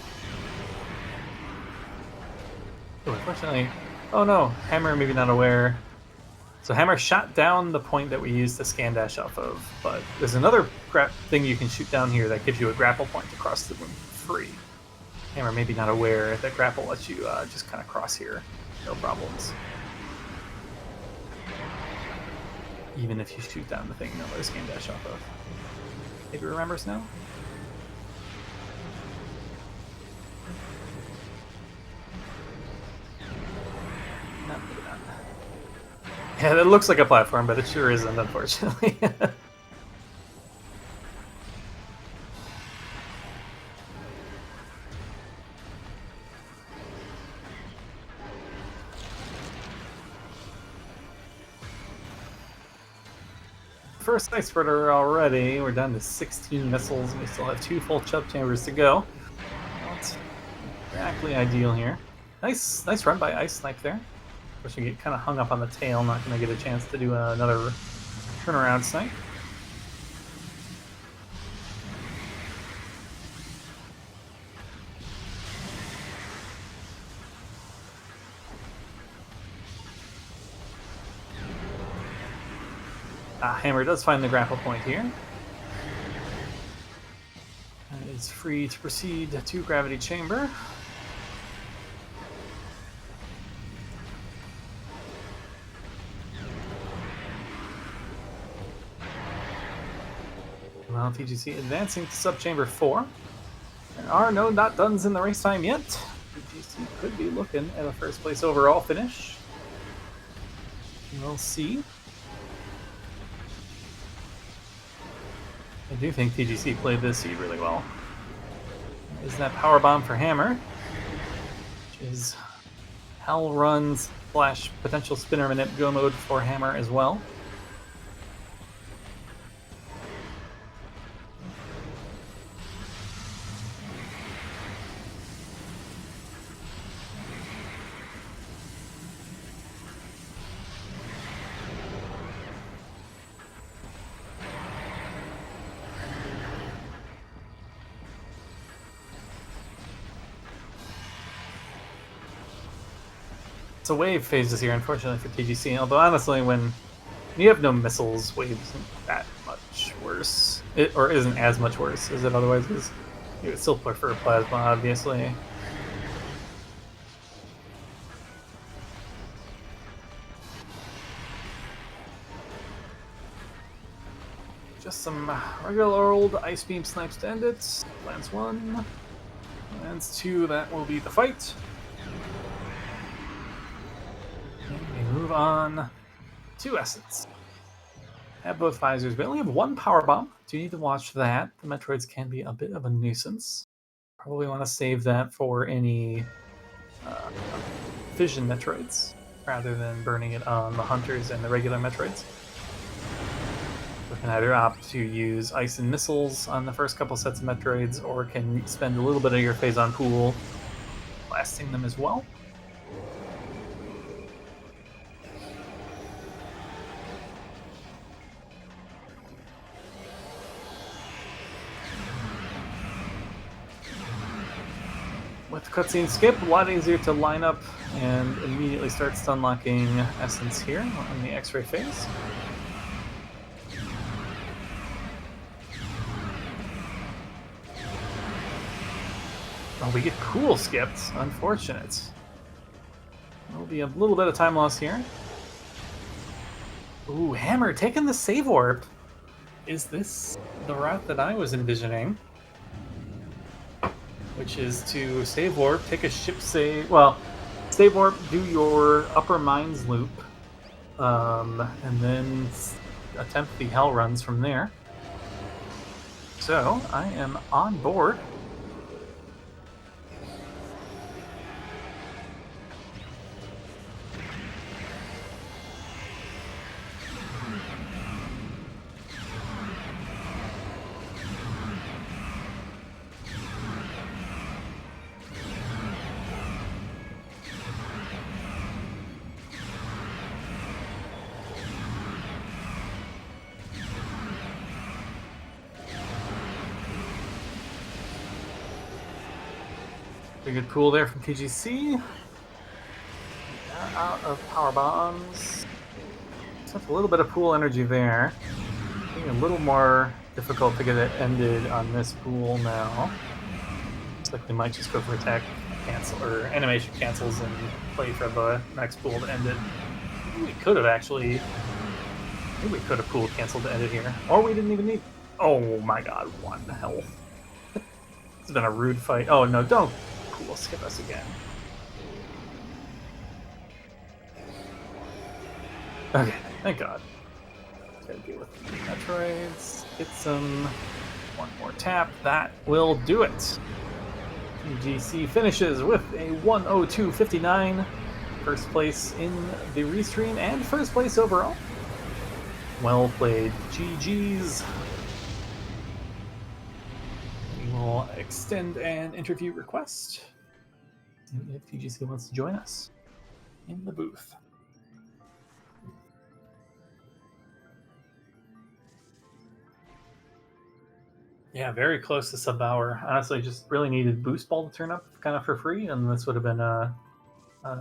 Oh, unfortunately... Oh no, Hammer maybe not aware. So Hammer shot down the point that we used to scan dash off of, but there's another thing you can shoot down here that gives you a grapple point to cross the room free. Hammer maybe not aware that grapple lets you just kind of cross here, no problems. Even if you shoot down the thing you know where to scan dash off of. Maybe remembers now? No, maybe not. Yeah, that looks like a platform, but it sure isn't, unfortunately. First Ice Spreader already. We're down to 16 missiles, and we still have 2 full chub chambers to go. Not exactly ideal here. Nice run by Ice Snipe there. Wish we get kind of hung up on the tail, not going to get a chance to do another turnaround snipe. Hammer does find the grapple point here. And is free to proceed to Gravity Chamber. Well, TGC advancing to Subchamber 4. There are no not dones in the race time yet. TGC could be looking at a first place overall finish. We'll see. I do think TGC played this seed really well. Is that power bomb for Hammer, which is Hell Run / potential spinner manip go mode for Hammer as well. So wave phases here, unfortunately for TGC. Although honestly, when you have no missiles, wave isn't that much worse. Or isn't as much worse as it otherwise is. You would still prefer plasma, obviously. Just some regular old Ice Beam snipes to end it. Lands 1. Lands 2, that will be the fight. And we move on to Essence. Have both visors. We only have one power bomb. Do need to watch that. The Metroids can be a bit of a nuisance. Probably want to save that for any Vision Metroids, rather than burning it on the Hunters and the regular Metroids. We can either opt to use Ice and Missiles on the first couple sets of Metroids, or can spend a little bit of your Phazon pool blasting them as well. With cutscene skip, a lot easier to line up and immediately start stun locking Essence here on the X-ray phase. Oh, we get cool skipped. Unfortunate. There'll be a little bit of time loss here. Ooh, Hammer taking the save warp. Is this the route that I was envisioning? Which is to save warp, take a ship save. Well, save warp, do your upper mines loop, and then attempt the hell runs from there. So I am on board. Pretty good pool there from TGC. Out of power bombs. Just a little bit of pool energy there. Being a little more difficult to get it ended on this pool now. Looks like they might just go for attack cancel or animation cancels and play for the next pool to end it. Maybe we could have actually. Maybe we could have pool canceled to end it here, or we didn't even need. Oh my god! 1 health. It's been a rude fight. Oh no! Don't. Cool, skip us again. Okay, thank God. Gotta deal with the Metroids. Get some. One more tap. That will do it. TGC finishes with a 102.59. First place in the restream and first place overall. Well played. GG's. We will extend an interview request. If TGC wants to join us in the booth. Yeah, very close to sub-hour. Honestly, just really needed Boost Ball to turn up kind of for free, and this would have been a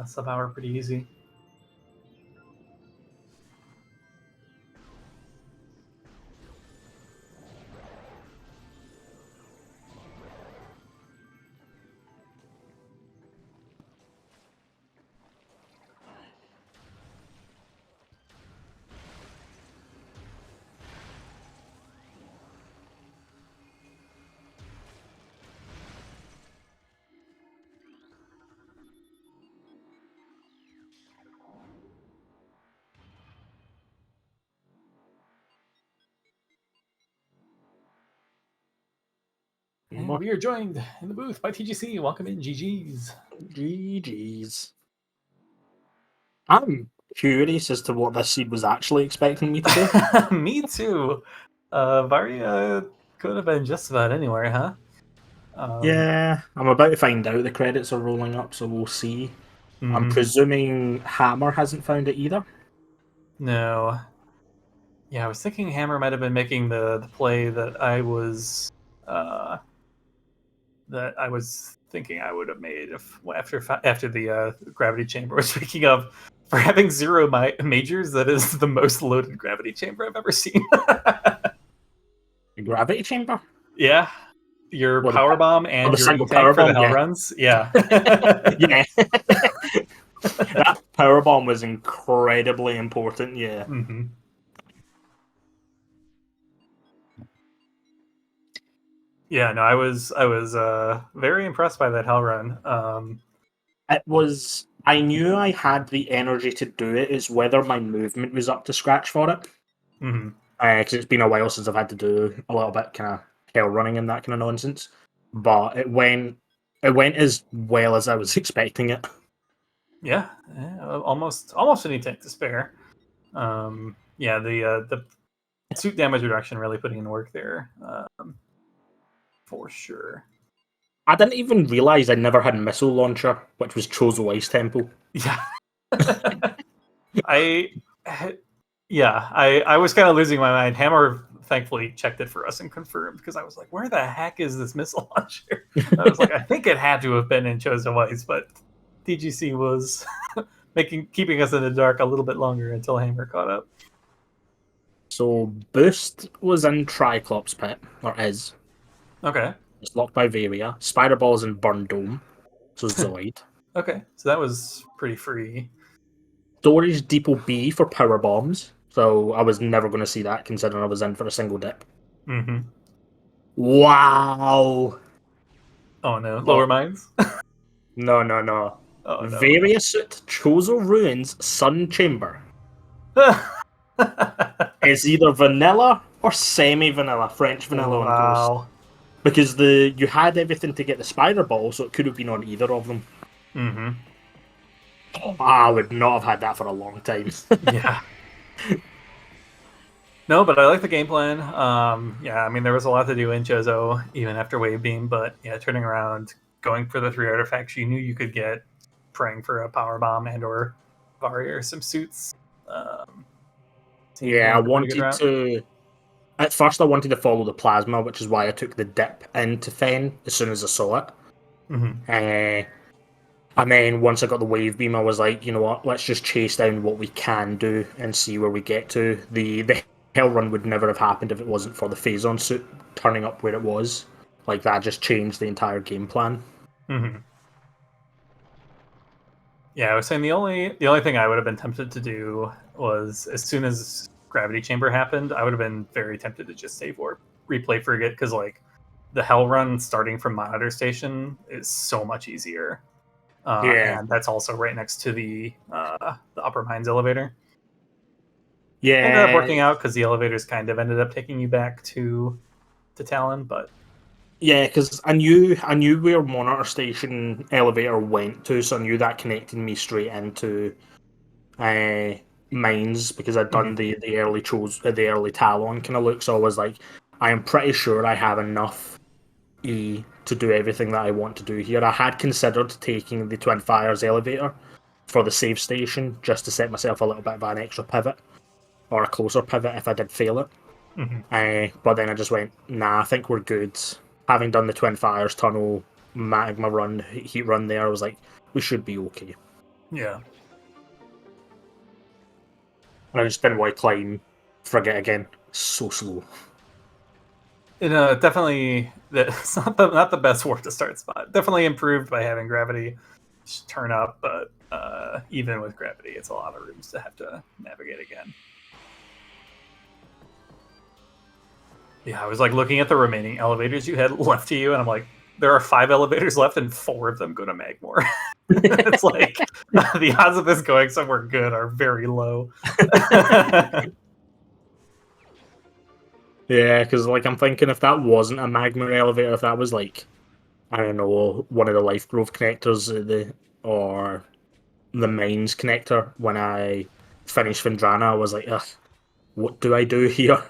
sub-hour pretty easy. And we are joined in the booth by TGC. Welcome in, GG's. GG's. I'm curious as to what this seed was actually expecting me to do. Me too. Varia could have been just about anywhere, huh? Yeah, I'm about to find out. The credits are rolling up, so we'll see. I'm presuming Hammer hasn't found it either. No. Yeah, I was thinking Hammer might have been making the play that I was thinking I would have made if after the gravity chamber. Speaking of, for having zero majors, that is the most loaded gravity chamber I've ever seen. The gravity chamber? Yeah, your Or power bomb and the your single E tank power for the bomb? hell Yeah. runs. Yeah. Yeah. That power bomb was incredibly important, yeah. Mm-hmm. Yeah, no, I was very impressed by that hell run. It was. I knew I had the energy to do it. It's whether my movement was up to scratch for it. Mm-hmm. Because it's been a while since I've had to do a little bit kind of hell running and that kind of nonsense. But it went as well as I was expecting it. Yeah, almost any tank to spare. Yeah, the suit damage reduction really putting in work there, for sure. I didn't even realize I never had missile launcher, which was Chozo Ice Temple. Yeah. I yeah, I was kind of losing my mind. Hammer thankfully checked it for us and confirmed, because I was like, where the heck is this missile launcher? I was like, I think it had to have been in Chozo Ice, but TGC was keeping us in the dark a little bit longer until Hammer caught up. So Boost was in Triclops Pit, or is. Okay. It's locked by Varia. Spider Ball's in Burn Dome, so Zoid. Okay, so that was pretty free. Storage Depot B for power bombs, so I was never going to see that considering I was in for a single dip. Mm-hmm. Wow! Oh no, But lower mines. no. Oh no. Varia Suit, Chozo Ruins, Sun Chamber is either vanilla or semi-vanilla, French vanilla on Ghost. Wow. Because you had everything to get the Spider Ball, so it could have been on either of them. Mm-hmm. I would not have had that for a long time. Yeah. No, but I like the game plan. Yeah, I mean, there was a lot to do in Chozo, even after Wave Beam, but yeah, turning around, going for the 3 artifacts you knew you could get, praying for a power bomb and or Varia or some suits. Yeah, I wanted to. At first, I wanted to follow the plasma, which is why I took the dip into Fen as soon as I saw it. Mm-hmm. And then once I got the wave beam, I was like, you know what? Let's just chase down what we can do and see where we get to. The hell run would never have happened if it wasn't for the Phazon suit turning up where it was. Like that just changed the entire game plan. Mm-hmm. Yeah, I was saying the only thing I would have been tempted to do was, as soon as Gravity Chamber happened, I would have been very tempted to just save or replay Frigate, because like the hell run starting from Monitor Station is so much easier. And that's also right next to the upper mines elevator. Yeah, ended up working out because the elevators kind of ended up taking you back to Talon, but yeah, because I knew where Monitor Station elevator went to, so I knew that connected me straight into mines, because I'd done the early the early Talon kind of look. So I was like, I am pretty sure I have enough E to do everything that I want to do here. I had considered taking the Twin Fires elevator for the save station just to set myself a little bit of an extra pivot or a closer pivot if I did fail it. But then I just went, nah, I think we're good. Having done the Twin Fires tunnel, magma run, heat run there, I was like, we should be okay. Yeah. And I just didn't want to climb Frigate again. So slow. Definitely, it's not the best war to start spot. Definitely improved by having Gravity turn up, but even with Gravity, it's a lot of rooms to have to navigate again. Yeah, I was like looking at the remaining elevators you had left to you, and I'm like, there are 5 elevators left, and 4 of them go to Magmore. It's like the odds of this going somewhere good are very low. Yeah, because like I'm thinking, if that wasn't a magma elevator, if that was like, I don't know, one of the Life Grove connectors, or the Mines connector, when I finished Vindrana, I was like, ugh, what do I do here?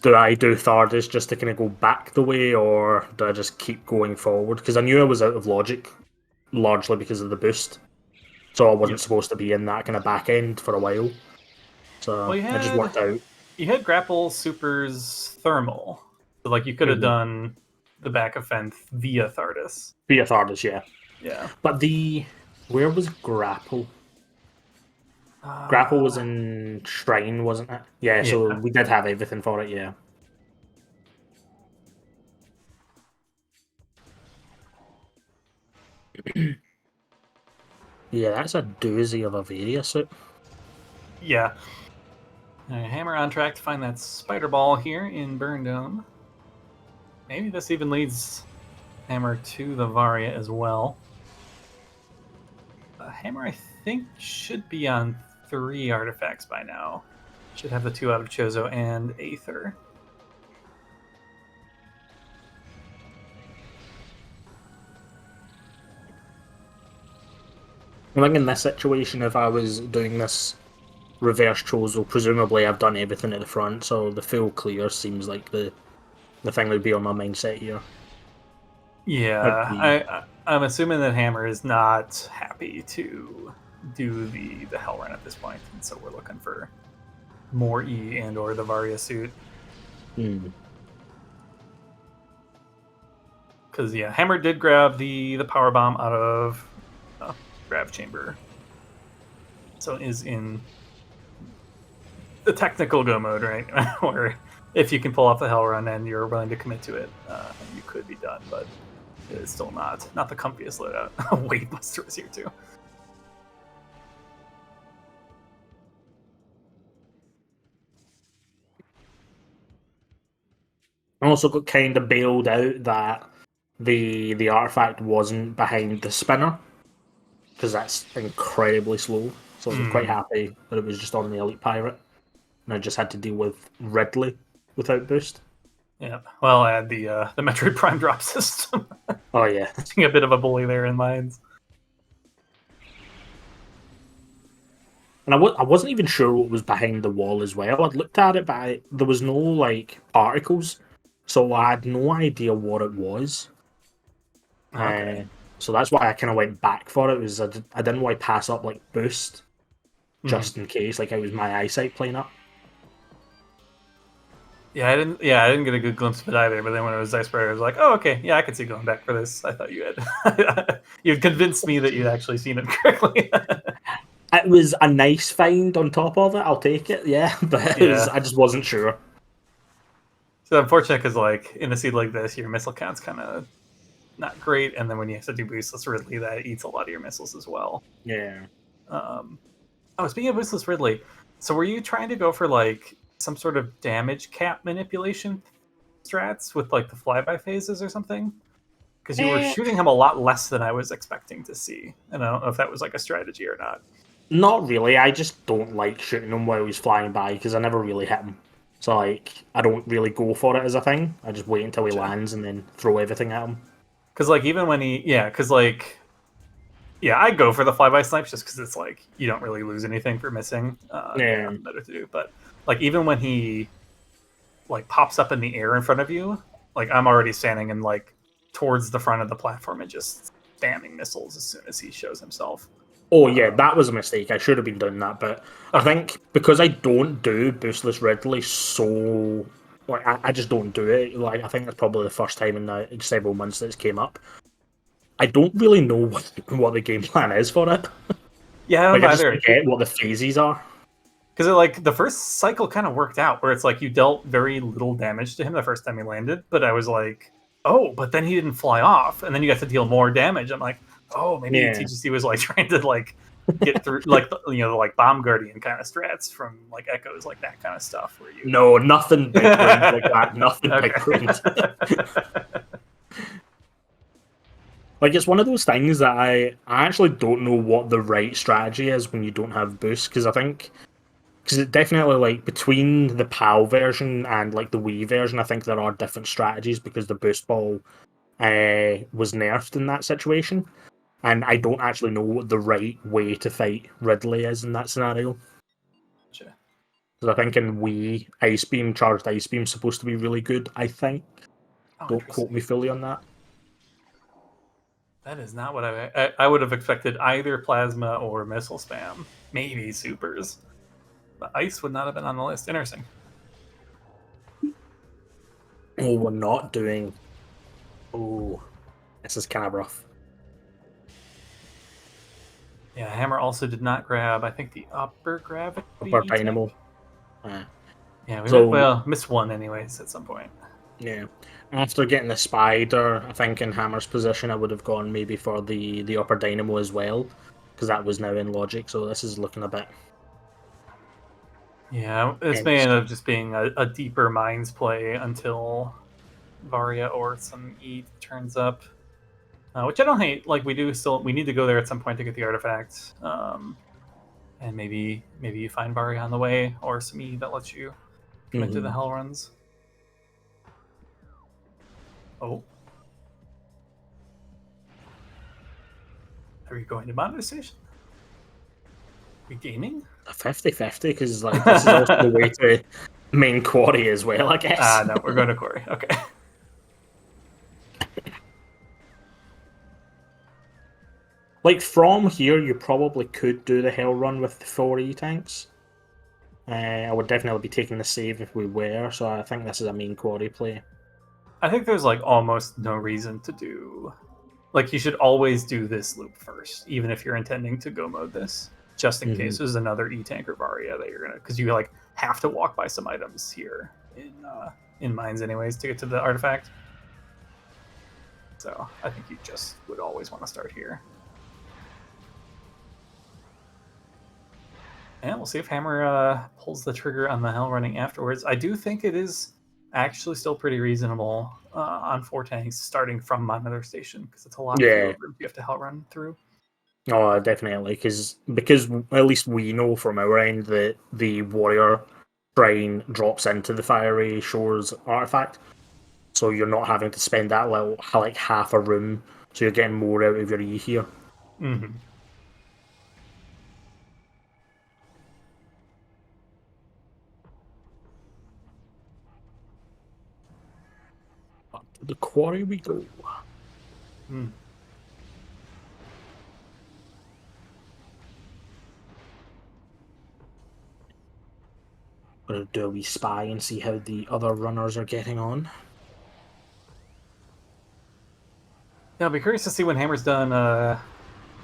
Do I do Thardis just to kind of go back the way, or do I just keep going forward? Because I knew I was out of logic, largely because of the boost. So I wasn't supposed to be in that kind of back end for a while. So it just worked out. You had Grapple Super's Thermal. So like you could have done the back of Fenth via Thardus. Via Thardus, yeah. Yeah. But where was Grapple? Grapple was in Shrine, wasn't it? Yeah, Yeah. so we did have everything for it, yeah. Yeah, that's a doozy of a Varia suit. Yeah. Hammer on track to find that spider ball here in Burn Dome. Maybe this even leads Hammer to the Varia as well. Hammer, I think, should be on 3 artifacts by now. Should have the 2 out of Chozo and Aether. I think in this situation, if I was doing this reverse Chozo, presumably I've done everything at the front, so the full clear seems like the thing that would be on my mindset here. Yeah, I'm assuming that Hammer is not happy to do the Hell Run at this point, and so we're looking for more E and or the Varia suit. Because yeah, Hammer did grab the power bomb out of Grav Chamber, so is in the technical go mode, right? Where if you can pull off the Hell Run and you're willing to commit to it, you could be done, but it is still not the comfiest loadout. Wave Buster is here too. I also got kind of bailed out that the artifact wasn't behind the spinner, because that's incredibly slow. So I was quite happy that it was just on the Elite Pirate, and I just had to deal with Ridley without boost. Yeah, well, I had the Metroid Prime drop system. Oh yeah, Being a bit of a bully there in mines. and I wasn't even sure what was behind the wall as well. I'd looked at it, but there was no like particles, so I had no idea what it was. Okay. So that's why I kind of went back for it. Was I didn't want to pass up like boost, just in case like it was my eyesight playing up. Yeah, I didn't get a good glimpse of it either. But then when it was Icebreaker, I was like, oh, okay, yeah, I could see going back for this. I thought you had you'd convinced me that you'd actually seen it correctly. It was a nice find on top of it. I'll take it, yeah. But I just wasn't sure. So unfortunate because like in a seed like this, your missile count's kind of not great, and then when you have to do boostless Ridley, that eats a lot of your missiles as well. Yeah. Speaking of boostless Ridley, so were you trying to go for like some sort of damage cap manipulation strats with like the flyby phases or something? Because you were shooting him a lot less than I was expecting to see, and I don't know if that was like a strategy or not. Not really. I just don't like shooting him while he's flying by because I never really hit him. So like, I don't really go for it as a thing. I just wait until he lands and then throw everything at him. Because like even when I go for the flyby snipes just because it's like you don't really lose anything for missing. Nothing better to do. But like even when he like pops up in the air in front of you, like I'm already standing and like towards the front of the platform and just spamming missiles as soon as he shows himself. Oh yeah, that was a mistake. I should have been doing that, but I think because I don't do boostless Ridley, so like I just don't do it. Like I think that's probably the first time in several months that it's came up. I don't really know what the game plan is for it. Yeah, I don't I just either. forget what the phases are. Because like the first cycle kind of worked out, where it's like you dealt very little damage to him the first time he landed, but I was like, oh, but then he didn't fly off, and then you got to deal more damage. I'm like, oh, maybe TGC was like trying to like get through like like Bomb Guardian kind of strats from like Echoes, like that kind of stuff. Where you nothing big brains like that. Nothing big brains. Like it's one of those things that I actually don't know what the right strategy is when you don't have boost, because it definitely like between the PAL version and like the Wii version, I think there are different strategies because the boost ball was nerfed in that situation, and I don't actually know what the right way to fight Ridley is in that scenario. Gotcha. Because I think in Wii, charged Ice Beam is supposed to be really good. I think. Don't quote me fully on that. That is not what I would have expected. Either plasma or missile spam, maybe supers. But ice would not have been on the list. Interesting. Oh, we're not doing Oh, this is kind of rough. Yeah, Hammer also did not grab, I think, the upper gravity Upper E-tank. Dynamo. Uh, Yeah, we so missed one anyways at some point. yeah, after getting the Spider, I think in Hammer's position, I would have gone maybe for the Upper Dynamo as well, because that was now in logic. So this is looking a bit. Yeah, this may Tense. end up just being a deeper Mines play until Varia or some E turns up. Which I don't hate. Like we need to go there at some point to get the artifact. And maybe you find Varia on the way or some E that lets you come into the Mhm. hell runs. Oh. Are you going to Monitor Station? Are you gaming? A 50-50, because like this is also the way to main quarry as well, I guess. No, we're going to Quarry. Okay. Like from here, you probably could do the hell run with the 4E tanks. I would definitely be taking the save if we were, so I think this is a main quarry play. I think there's like almost no reason to do. Like you should always do this loop first, even if you're intending to go mode this, just in Hmm. case there's another E tank or Varia that you're gonna, because you like have to walk by some items here in Mines anyways to get to the artifact. So I think you just would always want to start here. And we'll see if Hammer pulls the trigger on the hell running afterwards. I do think it is actually still pretty reasonable on 4 tanks starting from Monitor Station because it's a lot Yeah, fewer rooms you have to hell run through. oh, definitely, because at least we know from our end that the warrior shrine drops into the fiery shores artifact, so you're not having to spend that little like half a room, so you're getting more out of your E here. Mm-hmm. Up to the quarry we go. Mm. Gonna do a wee spy and see how the other runners are getting on. Yeah, I'll be curious to see when Hammer's done.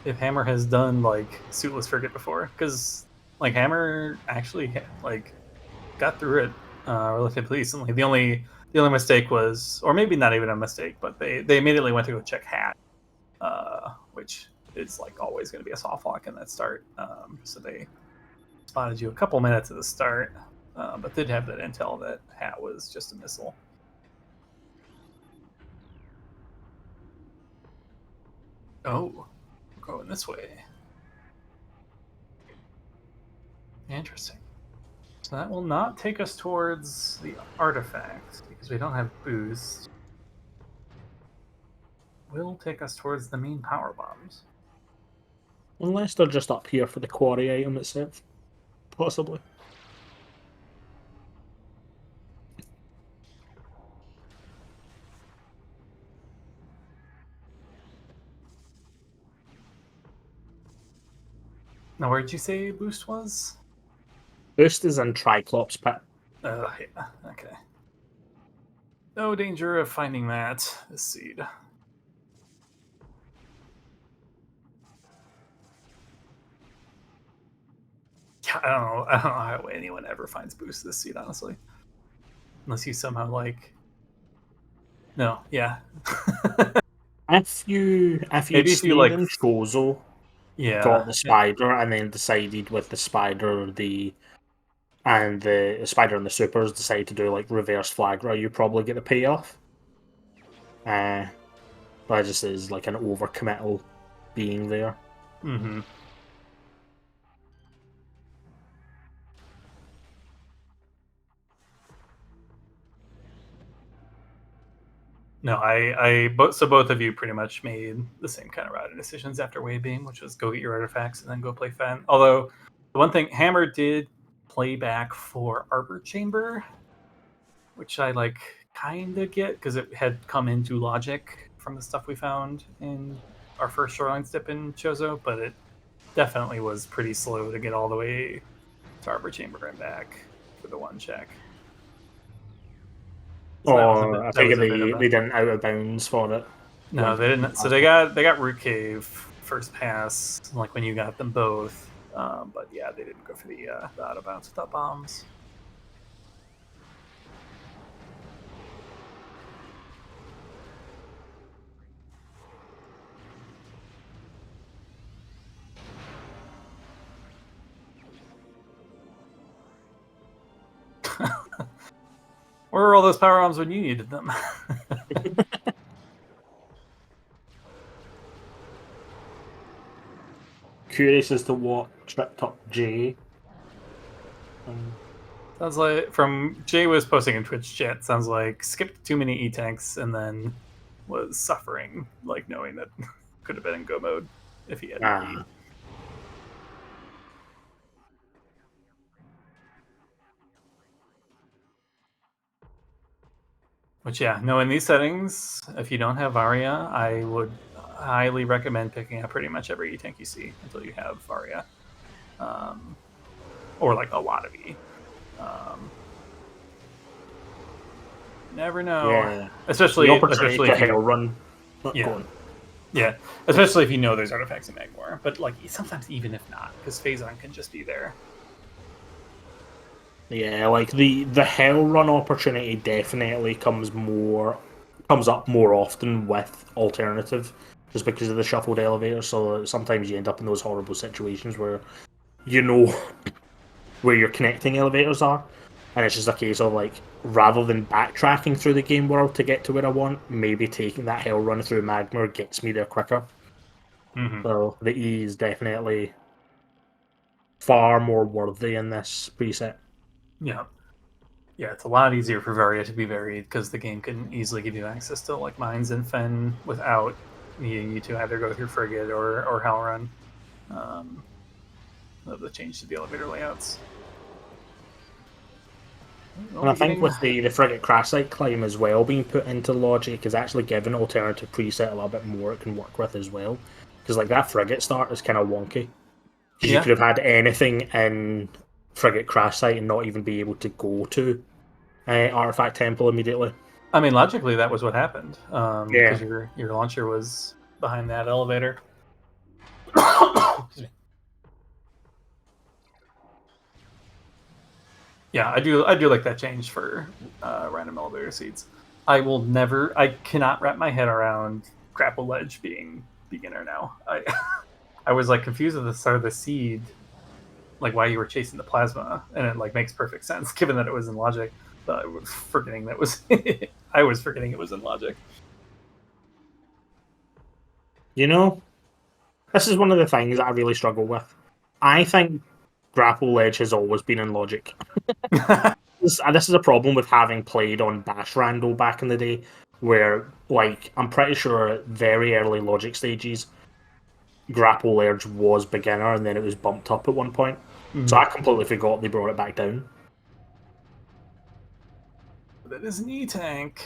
If Hammer has done like Suitless Frigate before, because like Hammer actually like got through it relatively recently. The only mistake was, or maybe not even a mistake, but they immediately went to go check Hat, which is like always going to be a soft lock in that start. So they spotted you a couple minutes at the start, but did have that intel that Hat was just a missile. Oh, we're going this way. Interesting. So that will not take us towards the artifact because we don't have boost. Will take us towards the main power bombs. Unless they're just up here for the quarry item itself. Possibly. Now, where did you say boost was? Boost is in Triclops pit. Yeah, okay. No danger of finding that this seed. Yeah, I don't know how anyone ever finds boost this seed, honestly. Unless you somehow like. No, yeah. If you'd Maybe if you stayed like. in Chozo, got Yeah. the spider, and then decided with the spider the spider and the supers decide to do like reverse flagra, you probably get a payoff. Uh that just is like an overcommittal being there. Mm-hmm. No, so both of you pretty much made the same kind of routing decisions after Wave Beam, which was go get your artifacts and then go play Fen. Although the one thing Hammer did play back for Arbor Chamber, which I like kind of get because it had come into logic from the stuff we found in our first shoreline step in Chozo, but it definitely was pretty slow to get all the way to Arbor Chamber and back for the one check. So that was a Or bit. I That think was a bit of they a. didn't out of bounds for it. No, they didn't. So they got Root Cave first pass, like when you got them both. But yeah, they didn't go for the out of bounds without bombs. Where were all those power bombs when you needed them? Curious as to what tripped up Jay. Sounds like from Jay was posting in Twitch chat. Sounds like skipped too many E tanks and then was suffering, like knowing that could have been in go mode if he hadn't E'd. Which, yeah, no, in these settings, if you don't have Varia, I would highly recommend picking up pretty much every E tank you see until you have Varia. Or like a lot of E. Never know. Yeah. Especially the opportunity to if hell you. run. Yeah. Yeah. Especially if you know there's artifacts in Magmor. But like sometimes even if not, because Phazon can just be there. Yeah, like the hell run opportunity definitely comes up more often with alternative, just because of the shuffled elevator. So sometimes you end up in those horrible situations where you know where your connecting elevators are, and it's just a case of like rather than backtracking through the game world to get to where I want, maybe taking that hell run through Magmar gets me there quicker. Mm-hmm. So the E is definitely far more worthy in this preset. Yeah. Yeah, it's a lot easier for Varia to be varied because the game can easily give you access to like mines and Fen without needing you to either go through Frigate or Hellrun. The change to the elevator layouts. And I think with the frigate crash site climb as well being put into logic is actually given alternative preset a little bit more it can work with as well. Because like that frigate start is kind of wonky. Because you could have had anything in frigate crash site and not even be able to go to Artifact Temple immediately. I mean, logically, that was what happened. Yeah. Because your launcher was behind that elevator. Yeah, I do like that change for random elevator seeds. I cannot wrap my head around grapple ledge being beginner now. I was like confused at the start of the seed, like why you were chasing the plasma, and it like makes perfect sense given that it was in logic. But I was forgetting that was I was forgetting it was in logic. You know, this is one of the things that I really struggle with. I think grapple ledge has always been in logic. This is a problem with having played on Bash Rando back in the day, where like I'm pretty sure at very early logic stages, grapple ledge was beginner and then it was bumped up at one point. So I completely forgot they brought it back down. That is an E tank.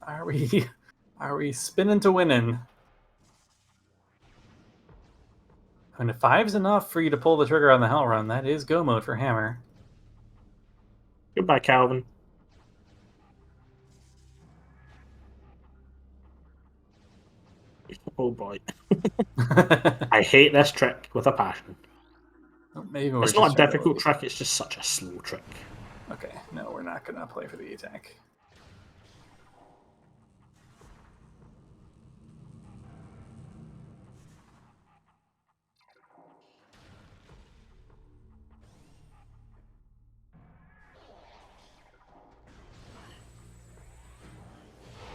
Are we spinning to winning? And if 5's enough for you to pull the trigger on the Hell Run, that is go mode for Hammer. Goodbye, Calvin. Oh boy. I hate this trick with a passion. Maybe It's not a difficult trick, it's just such a slow trick. Okay, no, we're not going to play for the E tank.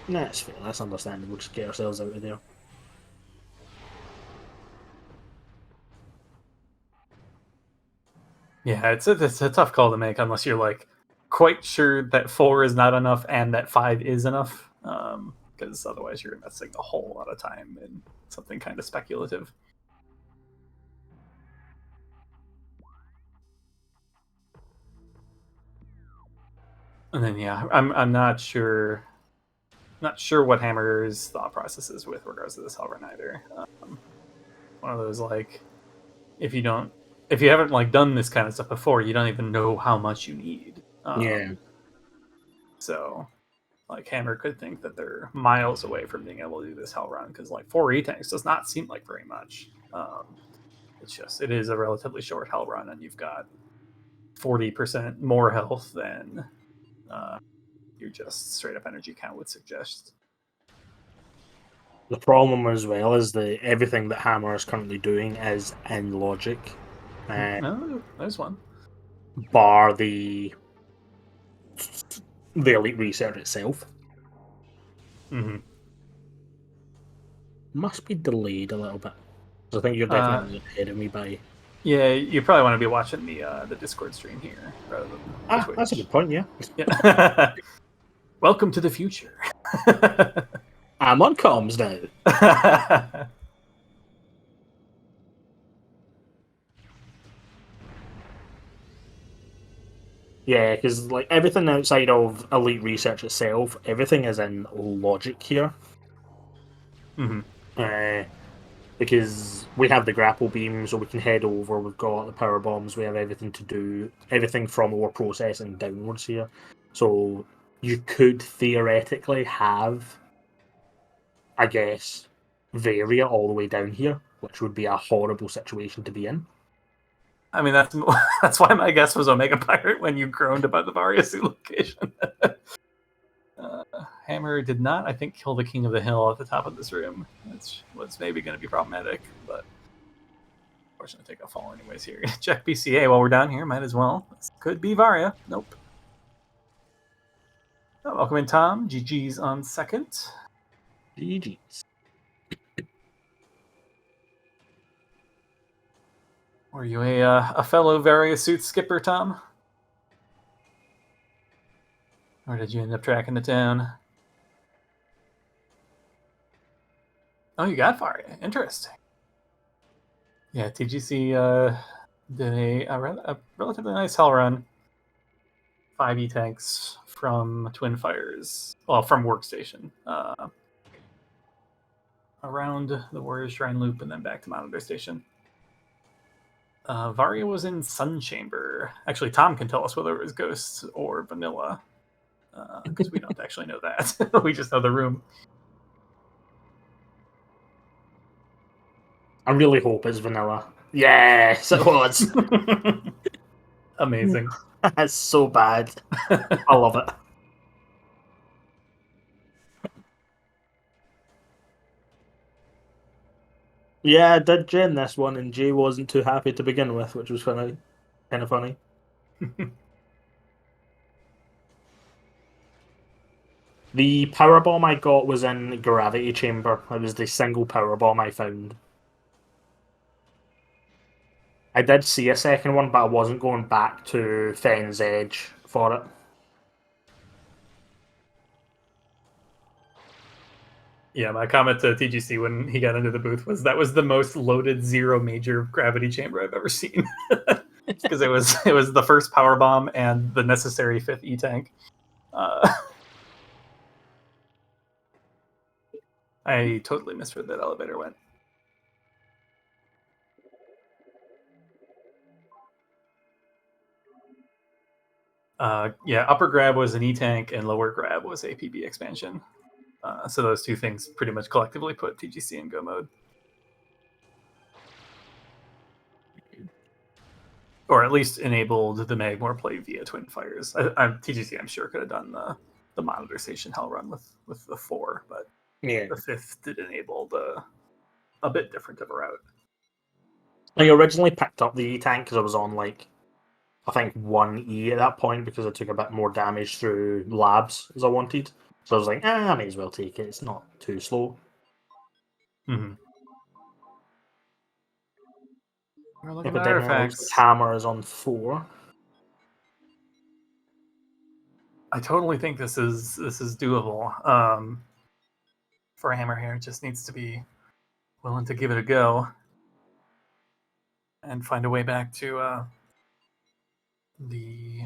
Nah, it's fair. That's understandable. Just get ourselves out of there. Yeah, it's a tough call to make unless you're like quite sure that 4 is not enough and that 5 is enough. Because otherwise you're investing a whole lot of time in something kind of speculative. And then yeah, I'm not sure what Hammer's thought process is with regards to this Hellrun either. One of those like if you haven't like done this kind of stuff before, you don't even know how much you need. Yeah. So Like Hammer could think that they're miles away from being able to do this hell run because like 4 E-tanks does not seem like very much. It is a relatively short hell run, and you've got 40% more health than your just straight up energy count would suggest. The problem as well is that everything that Hammer is currently doing is in logic, No, there's one. bar the elite research itself. Mm-hmm. Must be delayed a little bit. So I think you're definitely ahead of me by. Yeah, you probably want to be watching the Discord stream here rather than the Twitch. That's a good point. Yeah, Yeah. Welcome to the future. I'm on comms now. Yeah, because like everything outside of elite research itself, everything is in logic here. Mm-hmm. Because we have the grapple beam, so we can head over. We've got the power bombs. We have everything to do, everything from ore processing downwards here. So you could theoretically have, I guess, Varia all the way down here, which would be a horrible situation to be in. I mean, that's why my guess was Omega Pirate when you groaned about the Variasu location. Hammer did not, I think, kill the King of the Hill at the top of this room, which was maybe going to be problematic, but unfortunately take a fall anyways here. Check BCA while we're down here, might as well. This could be Varia. Nope. Oh, welcome in, Tom. GG's on second. GG's. Were you a fellow Varia suit skipper, Tom? Or did you end up tracking it down? Oh, you got Varia. Interesting. Yeah, TGC did a relatively nice hell run. 5 E-tanks from Twin Fires. Well, from Workstation. Around the Warrior Shrine Loop and then back to Monitor Station. Varia was in Sun Chamber. Actually, Tom can tell us whether it was Ghosts or Vanilla. Because we don't actually know that. We just know the room. I really hope it's vanilla. Yes, it was. Amazing. That's so bad. I love it. Yeah, I did Jen this one, and Jay wasn't too happy to begin with, which was funny. Kind of funny. The power bomb I got was in Gravity Chamber. It was the single power bomb I found. I did see a second one, but I wasn't going back to Fen's Edge for it. Yeah, my comment to TGC when he got into the booth was that was the most loaded zero major gravity chamber I've ever seen. Because it was the first power bomb and the necessary 5th E-tank. I totally missed where that elevator went. Yeah, upper grab was an E-tank and lower grab was a PB expansion. So those two things pretty much collectively put TGC in go mode. Or at least enabled the Magmor play via Twin Fires. TGC, I'm sure, could have done the Monitor Station hell run with the 4, but Yeah. the 5th did enable a bit different of a route. I originally picked up the E-tank because I was on, like, I think 1E at that point because I took a bit more damage through labs as I wanted. So I was like, I may as well take it. It's not too slow. Mm-hmm. We're looking If at it didn't, it looks artifacts. like Hammer is on 4. I totally think this is doable. For Hammer here, it just needs to be willing to give it a go and find a way back to the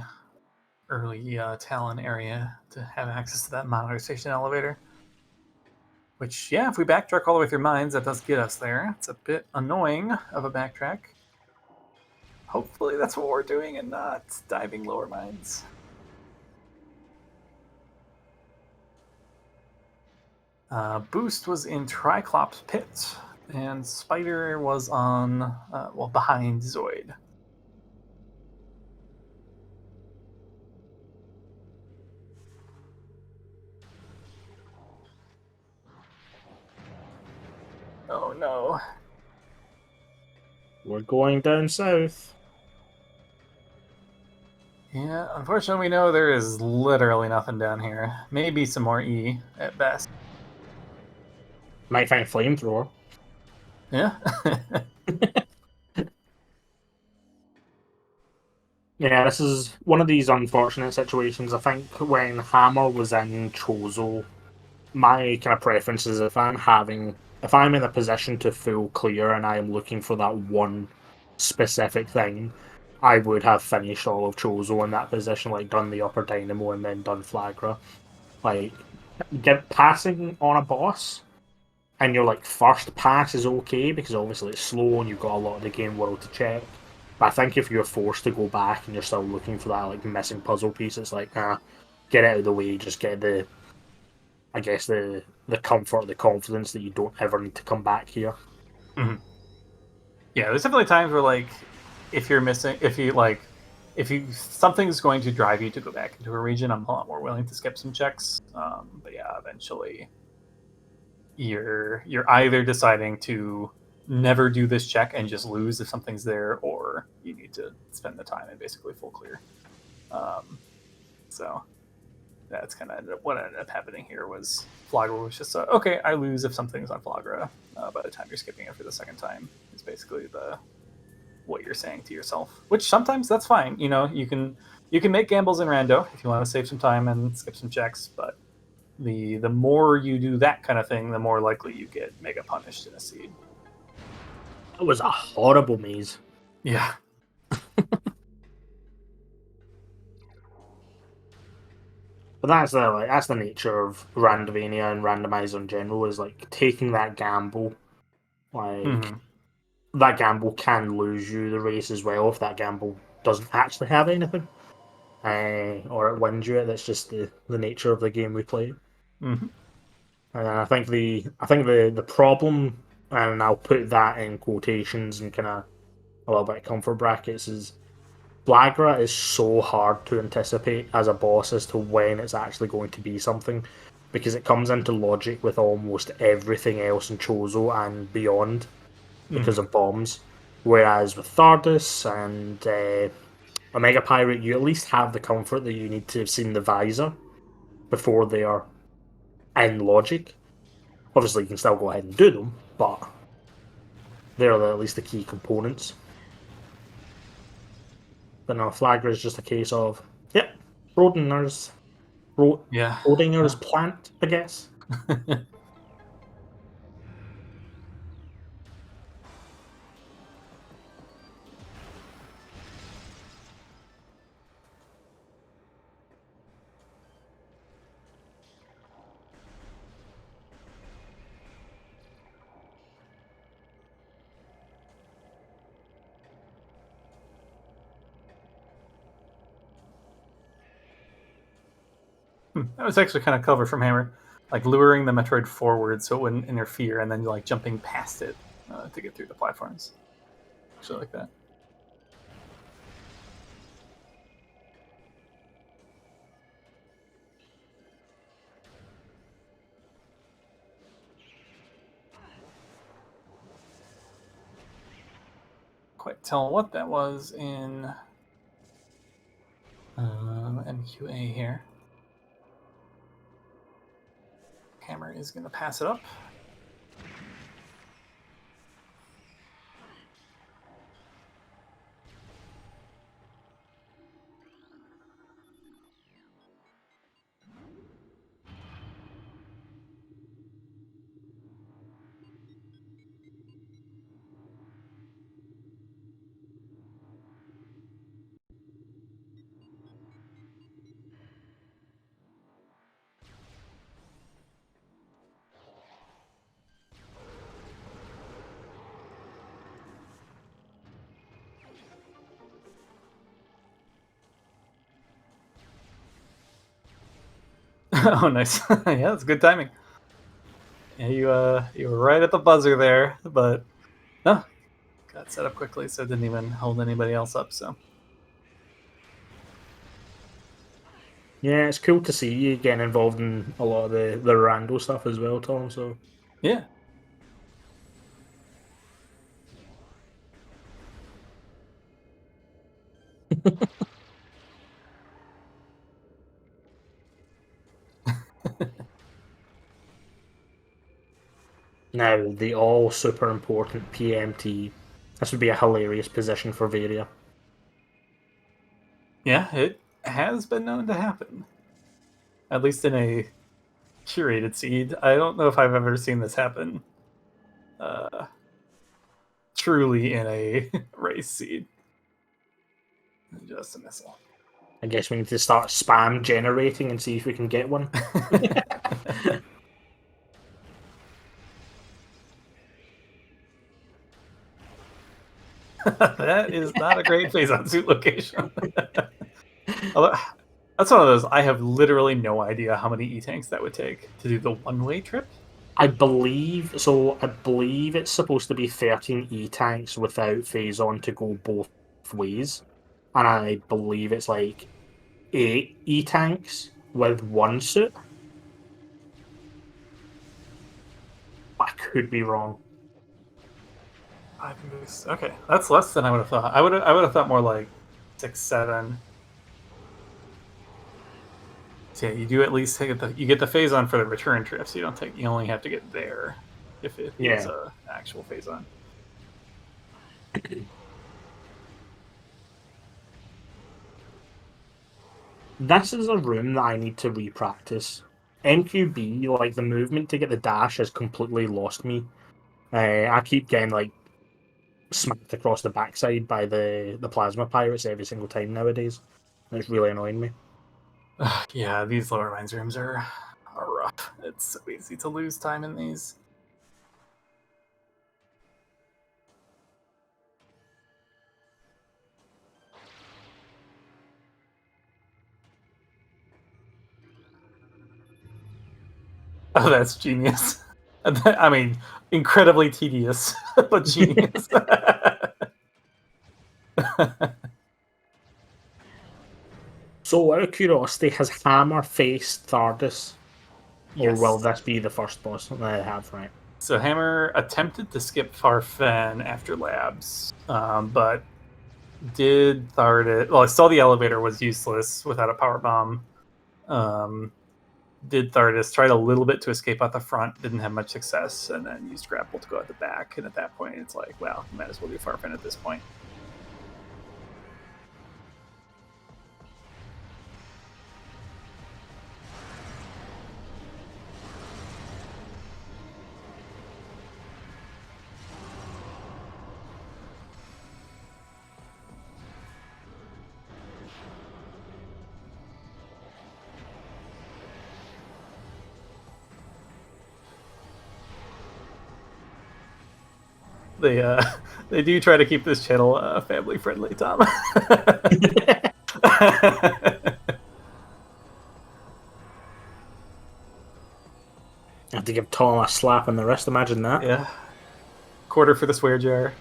early Talon area to have access to that Monitor Station elevator. Which, yeah, if we backtrack all the way through mines, that does get us there. It's a bit annoying of a backtrack. Hopefully that's what we're doing and not diving lower mines. Boost was in Triclops Pit, and Spider was on, behind Zoid. Oh no. We're going down south. Yeah, unfortunately, we know there is literally nothing down here. Maybe some more E at best. Might find flamethrower. Yeah. Yeah, this is one of these unfortunate situations. I think when Hammer was in Chozo, my kind of preference is if I'm in a position to full clear and I am looking for that one specific thing, I would have finished all of Chozo in that position, like done the upper dynamo and then done Flagra. Like get passing on a boss and your like first pass is okay because obviously it's slow and you've got a lot of the game world to check. But I think if you're forced to go back and you're still looking for that like missing puzzle piece, it's like get out of the way, just get the comfort, the confidence that you don't ever need to come back here. Mhm. Yeah, there's definitely times where like if you're missing, if you something's going to drive you to go back into a region, I'm a lot more willing to skip some checks. But yeah, eventually you're either deciding to never do this check and just lose if something's there, or you need to spend the time and basically full clear. So that's kind of what ended up happening here. Was Flagra was just okay, I lose if something's on Flagra. By the time you're skipping it for the second time, is basically the what you're saying to yourself. Which sometimes that's fine. You know, you can make gambles in rando if you want to save some time and skip some checks, but the more you do that kind of thing, the more likely you get mega punished in a seed. It was a horrible maze. Yeah. But that's the nature of Randomania and Randomizer in general, is like taking that gamble. Like Mm-hmm. that gamble can lose you the race as well if that gamble doesn't actually have anything. Or it wins you it. That's just the nature of the game we play. Mm-hmm. And I think the problem, and I'll put that in quotations and kind of a little bit of comfort brackets, is Flagra is so hard to anticipate as a boss as to when it's actually going to be something, because it comes into logic with almost everything else in Chozo and beyond because Mm-hmm. of bombs. Whereas with Thardus and Omega Pirate, you at least have the comfort that you need to have seen the visor before they are in logic. Obviously, you can still go ahead and do them, but they're at least the key components. But no, Flagra is just a case of, yep, Rodinger's, Yeah. Rodinger's plant, I guess. That was actually kind of clever from Hammer, like luring the Metroid forward so it wouldn't interfere, and then like jumping past it to get through the platforms. Actually, like that. Quite tell what that was in MQA here. Hammer is going to pass it up. Oh, nice. Yeah, that's good timing. You were right at the buzzer there, but no, got set up quickly, so it didn't even hold anybody else up. So Yeah, it's cool to see you getting involved in a lot of the rando stuff as well, Tom. So yeah. now the all super important PMT. This would be a hilarious position for Varia. Yeah, it has been known to happen, at least in a curated seed. I don't know if I've ever seen this happen uh, truly in a race seed. Just a missile. I guess we need to start spam generating and see if we can get one. That is not a great phase on suit location. Although, that's one of those, I have literally no idea how many E-tanks that would take to do the one-way trip. I believe so. I believe it's supposed to be 13 E-tanks without phase on to go both ways, and I believe it's like 8 E-tanks with one suit. I could be wrong. Okay, that's less than I would have thought. I would have thought more like 6, 7. So yeah, you do at least take you get the phase on for the return trip, so you only have to get there if it is Yeah. a actual phase on. This is a room that I need to repractice. MQB, like the movement to get the dash, has completely lost me. I keep getting like smacked across the backside by the plasma pirates every single time nowadays. It's really annoying me. Yeah, these lower mines rooms are rough. It's so easy to lose time in these. Oh, that's genius. I mean, incredibly tedious, but genius. So, out of curiosity, has Hammer faced Thardus? Or will Yes. this be the first boss that I have, right? So Hammer attempted to skip Farfen after labs, but did Thardus. Well, I saw the elevator was useless without a power bomb. Did Thardus tried a little bit to escape out the front, didn't have much success, and then used grapple to go out the back. And at that point, it's like, well, you might as well do Farfen at this point. They they do try to keep this channel family friendly, Tom. I have to give Tom a slap on the wrist, imagine that. Yeah. Quarter for the swear jar.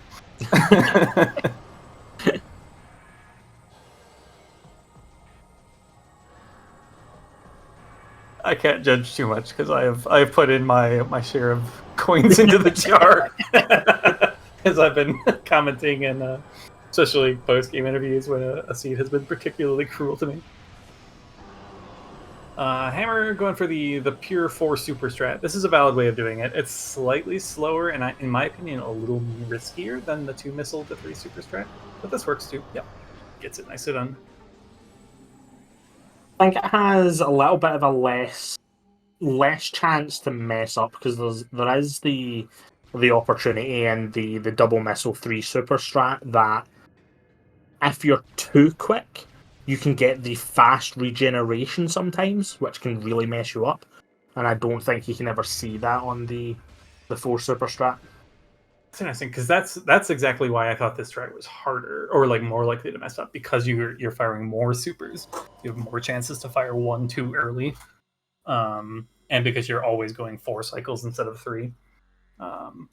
I can't judge too much because I have put in my share of coins into the jar as I've been commenting and especially post game interviews when a seed has been particularly cruel to me. Hammer going for the pure 4 super strat. This is a valid way of doing it. It's slightly slower and in my opinion a little riskier than the 2 missile to 3 super strat, but this works too. Yep, gets it nicely done. I think it has a little bit of a less chance to mess up because there is the opportunity and the double missile 3 super strat that if you're too quick, you can get the fast regeneration sometimes, which can really mess you up. And I don't think you can ever see that on the 4 super strat. It's interesting because that's exactly why I thought this strat was harder or like more likely to mess up because you're firing more supers. You have more chances to fire one too early. and because you're always going 4 cycles instead of 3. Um,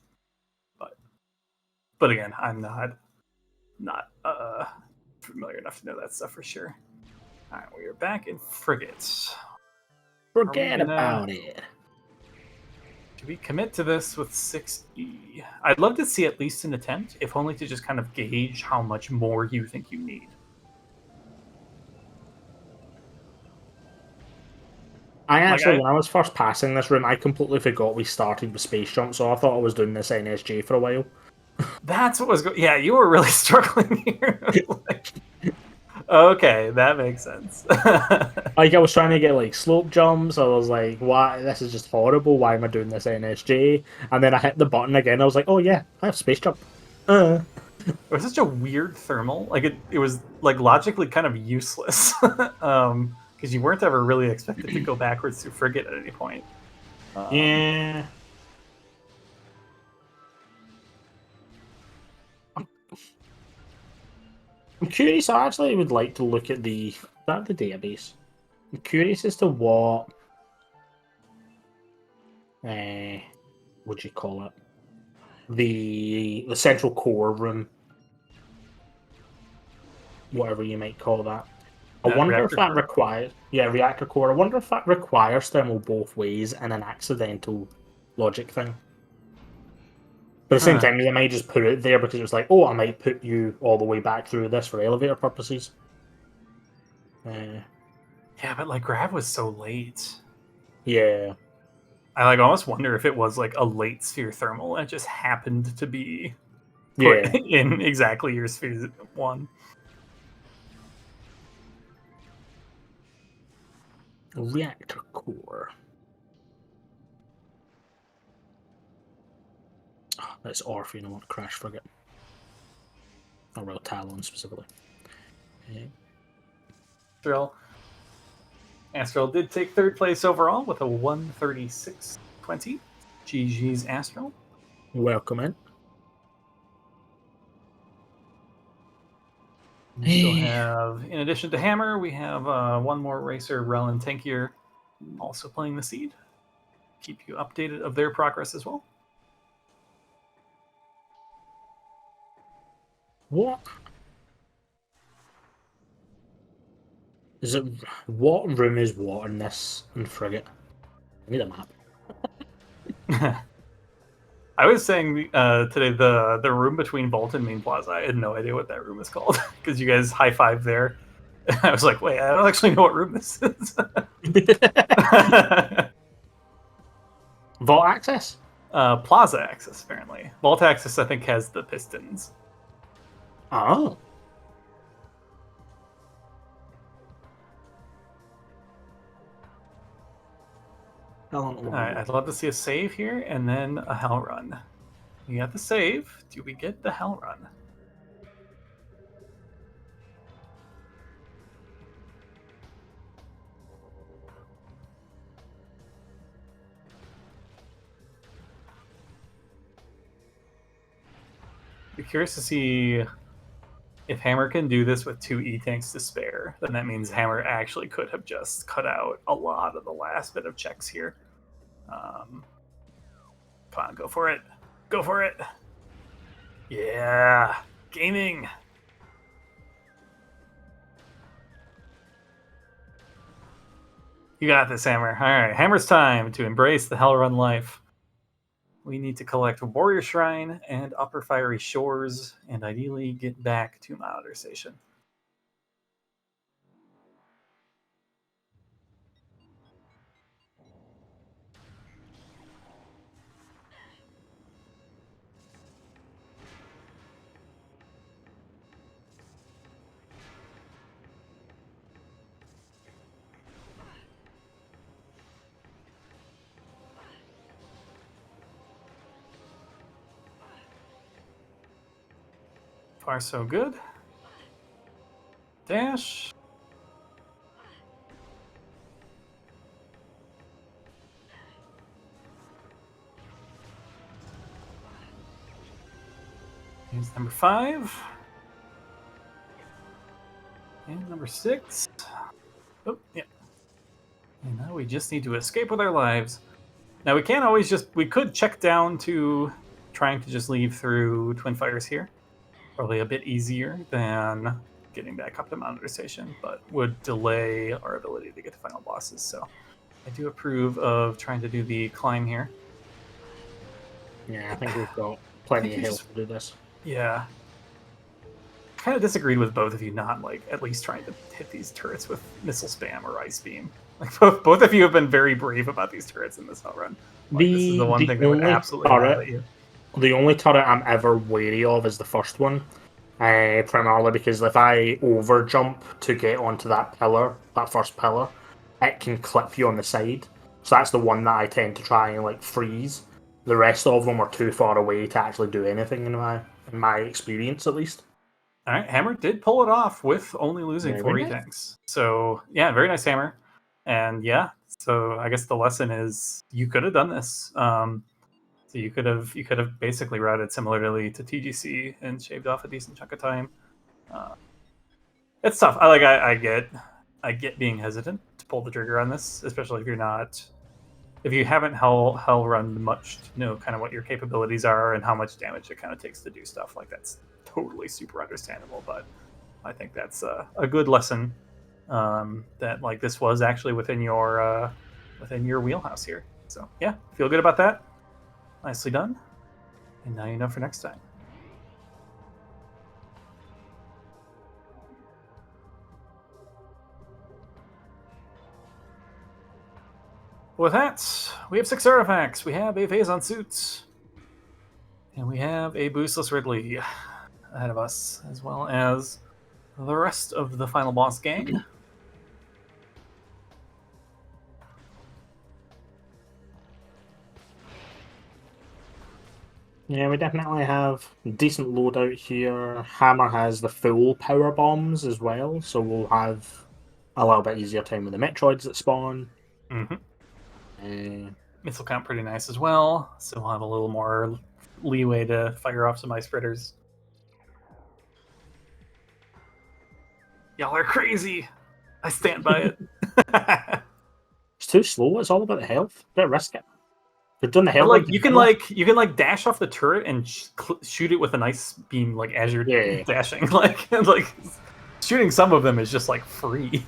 but again, I'm not familiar enough to know that stuff for sure. All right, we are back in frigates. Forget about it. Do we commit to this with 6E? I'd love to see at least an attempt, if only to just kind of gauge how much more you think you need. I actually, when I was first passing this room, I completely forgot we started with space jump, so I thought I was doing this NSJ for a while. That's what was going. Yeah, you were really struggling here. Okay, that makes sense. Like, I was trying to get, like, slope jumps. I was like, why? This is just horrible. Why am I doing this NSJ? And then I hit the button again. I was like, oh, yeah, I have space jump. It was such a weird thermal. Like, it was, like, logically kind of useless. Because you weren't ever really expected to go backwards through frigate at any point. Yeah. I'm curious. I actually would like to look at the database. I'm curious as to what would you call it? The central core room, whatever you might call that. I wonder if that requires reactor core. I wonder if that requires thermal both ways and an accidental logic thing. But at the same time, they might just put it there because it was like, oh, I might put you all the way back through this for elevator purposes. Yeah, but like grav was so late. Yeah. I like almost wonder if it was like a late sphere thermal and it just happened to be put in exactly your sphere 1. Reactor core. Oh, that's Orpheum. I want to crash frigate. Or well, Talon specifically. Astral did take 3rd place overall with a 136.20. GG's Astral. Welcome in. We still have, in addition to Hammer, we have one more racer, Relin Tankier, also playing the seed. Keep you updated of their progress as well. What? Is it what room is what in this in frigate? I need a map. I was saying today the room between Vault and Main Plaza. I had no idea what that room is called because you guys high five there. I was like, wait, I don't actually know what room this is. Vault access? Plaza access, apparently. Vault access, I think, has the pistons. Oh. Alright, I'd love to see a save here and then a hell run. We got the save. Do we get the hell run? Be curious to see if Hammer can do this with 2 E-tanks to spare. Then that means Hammer actually could have just cut out a lot of the last bit of checks here. Come on, go for it. Go for it. Yeah. Gaming. You got this, Hammer. All right, Hammer's time to embrace the Hell Run life. We need to collect Warrior Shrine and Upper Fiery Shores, and ideally get back to Monitor Station. Far so good. Dash. Here's number 5. And number 6. Oh, yeah. And now we just need to escape with our lives. Now we can't always we could check down to trying to just leave through Twin Fires here. Probably a bit easier than getting back up to Monitor Station, but would delay our ability to get to final bosses. So I do approve of trying to do the climb here. Yeah, I think we've got I plenty think of you health just, to do this. yeah. Kind of disagreed with both of you not like at least trying to hit these turrets with missile spam or ice beam. Like both of you have been very brave about these turrets in this hell run. Like this is the one The thing that would only absolutely not turret, at you. the only turret I'm ever wary of is the first one. Primarily because if I over jump to get onto that pillar, that first pillar, it can clip you on the side. So that's the one that I tend to try and like freeze. The rest of them are too far away to actually do anything in my experience at least. All right, Hammer did pull it off with only losing Very 4 nice. tanks. So yeah, very nice Hammer. And yeah, so I guess the lesson is you could have done this. So you could have basically routed similarly to TGC and shaved off a decent chunk of time. Uh, it's tough. I get being hesitant to pull the trigger on this, especially if you haven't hell run much to know kind of what your capabilities are and how much damage it kind of takes to do stuff. Like that's totally super understandable, but I think that's a good lesson that like this was actually within your wheelhouse here. So yeah, feel good about that. Nicely done. And now you know for next time. With that, we have 6 artifacts. We have a phase on suits. And we have a boostless Ridley ahead of us, as well as the rest of the final boss gang. Yeah, we definitely have decent loadout here. Hammer has the full power bombs as well, so we'll have a little bit easier time with the Metroids that spawn. Mm-hmm. Uh, Missile count pretty nice as well, so we'll have a little more leeway to fire off some ice spreaders. Y'all are crazy. I stand by it. it's too slow. It's all about the health. Better risk it. They've done the But health like run you to can begin with. like dash off the turret and shoot it with an ice beam like as you're Yeah. dashing. Like shooting some of them is just like free.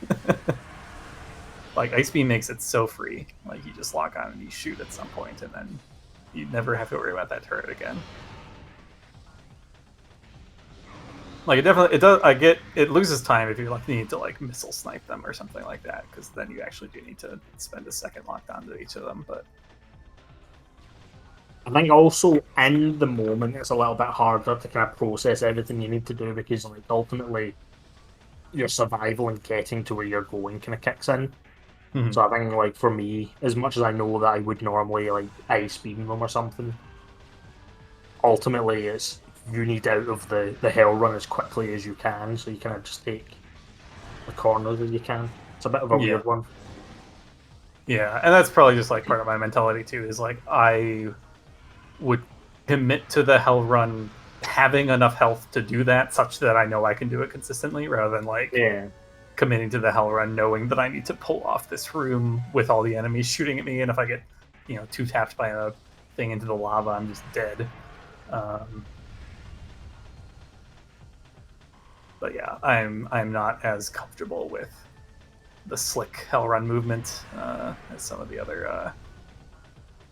Like ice beam makes it so free. Like you just lock on and you shoot at some point, and then you never have to worry about that turret again. Like it does. I get it loses time if you like need to like missile snipe them or something like that, because then you actually do need to spend a second locked onto each of them. But I think also in the moment it's a little bit harder to kind of process everything you need to do because like ultimately your survival and getting to where you're going kind of kicks in. mm-hmm. So I think like for me, as much as I know that I would normally like ice beam them or something, ultimately it's you need out of the hell run as quickly as you can, so you kind of just take the corners as you can. It's a bit of a Yeah. weird one. Yeah, and that's probably just like part of my mentality too. Is like I would commit to the hell run having enough health to do that, such that I know I can do it consistently, rather than like Yeah. committing to the hell run knowing that I need to pull off this room with all the enemies shooting at me, and if I get two tapped by a thing into the lava, I'm just dead. But yeah, I'm not as comfortable with the slick hell run movement as some of the other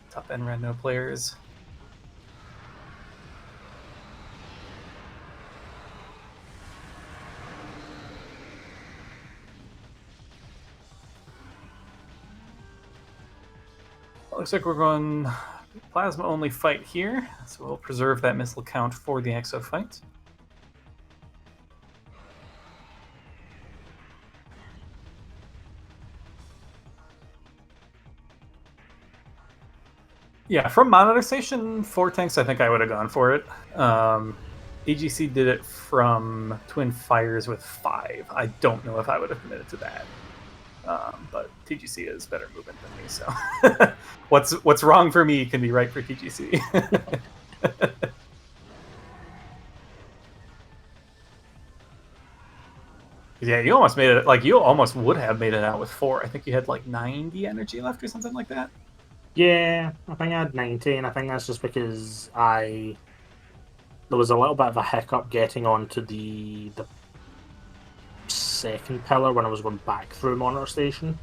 top end rando players. Looks like we're going plasma only fight here, so we'll preserve that missile count for the exo fight. Yeah, from Monitor Station, 4 tanks, I think I would have gone for it. EGC did it from Twin Fires with 5. I don't know if I would have committed to that. But TGC is better movement than me, so what's wrong for me can be right for TGC. Yeah, you almost made it. Like you almost would have made it out with 4. I think you had like 90 energy left or something like that. Yeah, I think I had 19. I think that's just because there was a little bit of a hiccup getting onto the second pillar when I was going back through Monitor Station.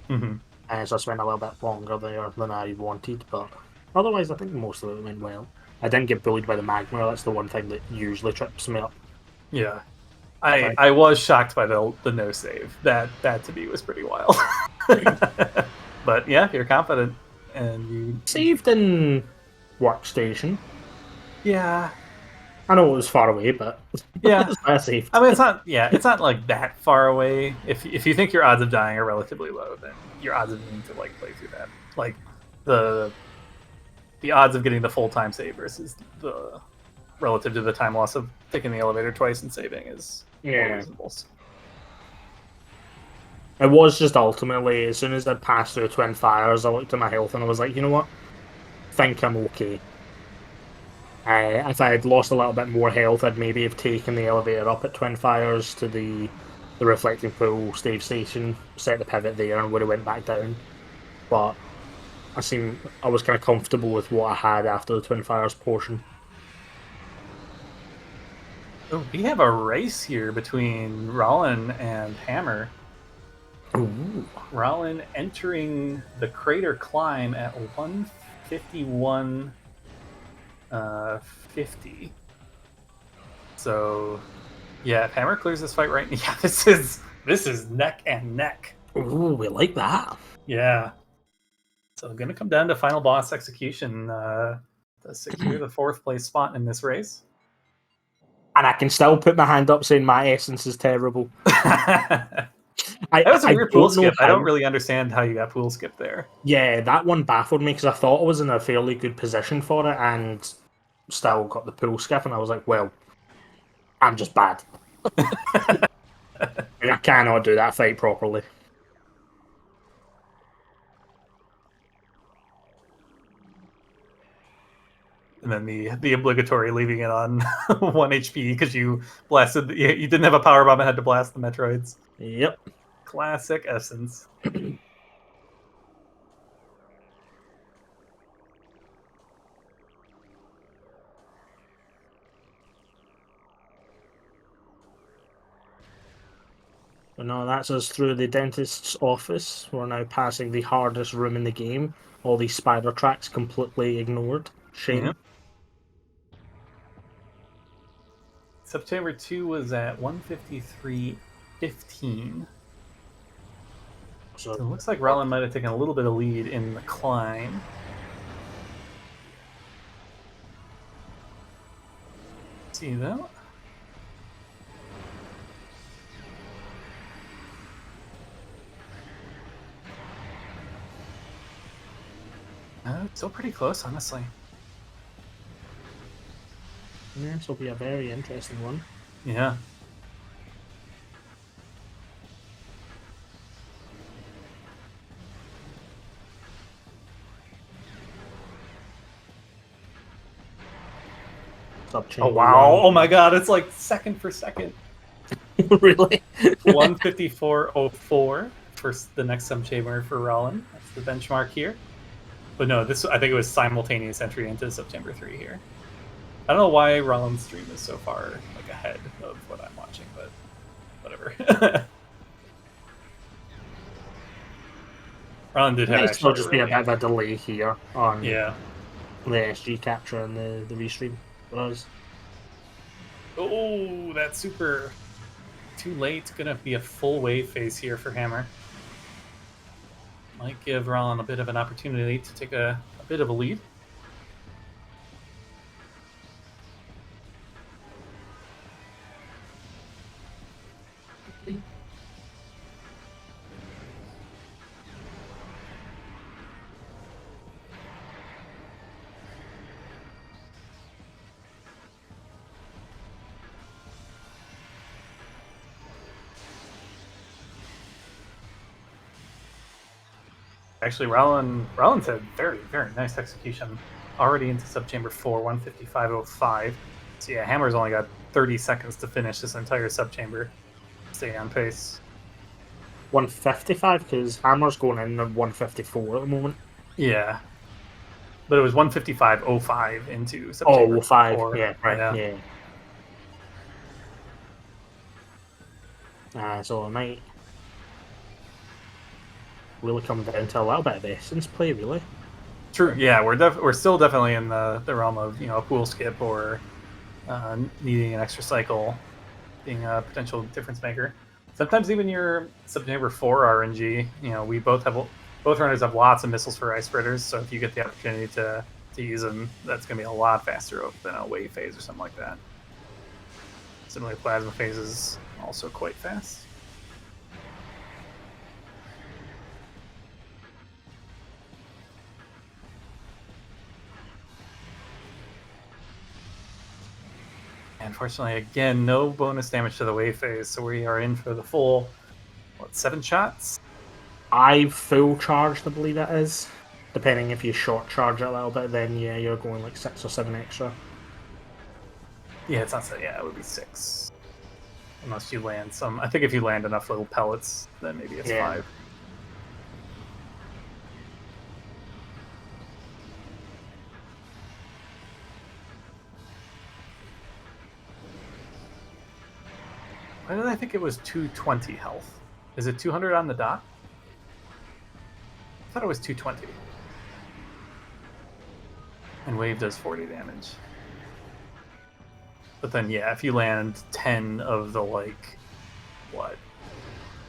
Mm-hmm. And so I spent a little bit longer there than I wanted, but otherwise I think most of it went well. I didn't get bullied by the magma, that's the one thing that usually trips me up. Yeah, But I was shocked by the no save. That to me was pretty wild. But yeah, you're confident, and you saved in Workstation. yeah, I know it was far away, but yeah. I saved. I mean, it's not like that far away. If you think your odds of dying are relatively low, then your odds of needing to like play through that, like the the odds of getting the full time save versus the relative to the time loss of taking the elevator twice and saving is more Yeah. reasonable. It was just ultimately, as soon as I passed through Twin Fires, I looked at my health and I was like, you know what? Think I'm okay. If I had lost a little bit more health, I'd maybe have taken the elevator up at Twin Fires to the reflecting pool stave station, set the pivot there, and would have went back down. But I was kind of comfortable with what I had after the Twin Fires portion. Oh, we have a race here between Rollin and Hammer. Ooh. Rollin entering the crater climb at 151 50. So yeah, if Hammer clears this fight right, yeah, this is neck and neck. Ooh, we like that. Yeah. So gonna come down to final boss execution to secure the 4th place spot in this race. And I can still put my hand up saying my essence is terrible. That was a I weird pool don't know skip. I how. don't really understand how you got pool skip there. Yeah, that one baffled me because I thought I was in a fairly good position for it and still got the pool skip, and I was like, well, I'm just bad. I cannot do that fight properly. And then the obligatory leaving it on 1 HP because you blasted. You didn't have a power bomb and had to blast the Metroids. Yep. Classic essence. But no, that's us through the dentist's office. We're now passing the hardest room in the game. All these spider tracks completely ignored. Shame. Yeah. September 2 was at 153.15. So it looks like Rollin might have taken a little bit of lead in the climb. See that? Still pretty close, honestly. Yeah, this will be a very interesting one. Yeah. Oh wow! Oh my god! It's like second for second. Really? 154.04 for the next subchamber for Rollin. That's the benchmark here. But no, I think it was simultaneous entry into September 3 here. I don't know why Rollin's stream is so far like ahead of what I'm watching, but whatever. Rollin did have Still just be a bit of a delay here on the SG capture and the restream for us. Oh, that's super too late. Gonna be a full wave phase here for Hammer. Might give Rollin a bit of an opportunity to take a bit of a lead. Actually, Rollins had very, very nice execution. Already into subchamber 4, 155.05. So yeah, Hammer's only got 30 seconds to finish this entire subchamber. stay on pace. 155 because Hammer's going in at 154 at the moment. Yeah. But it was 155.05 into Oh, September well, 5. 4. Yeah, right. Yeah. So it might really come down to a little bit of essence play, really. True. Yeah, we're still definitely in the realm of a pool skip or needing an extra cycle being a potential difference maker. Sometimes even your September 4 RNG. We both runners have lots of missiles for ice spreaders. So if you get the opportunity to use them, that's going to be a lot faster than a wave phase or something like that. Similarly, plasma phase is also quite fast. Unfortunately, again, no bonus damage to the wave phase, so we are in for the full, 7 shots? 5 full charged, I believe that is. Depending if you short charge it a little bit, then yeah, you're going like 6 or 7 extra. Yeah, it's not so. Yeah, it would be 6. Unless you land some. I think if you land enough little pellets, then maybe it's 5. Why did I think it was 220 health? Is it 200 on the dot? I thought it was 220. And wave does 40 damage. But then, yeah, if you land 10 of the,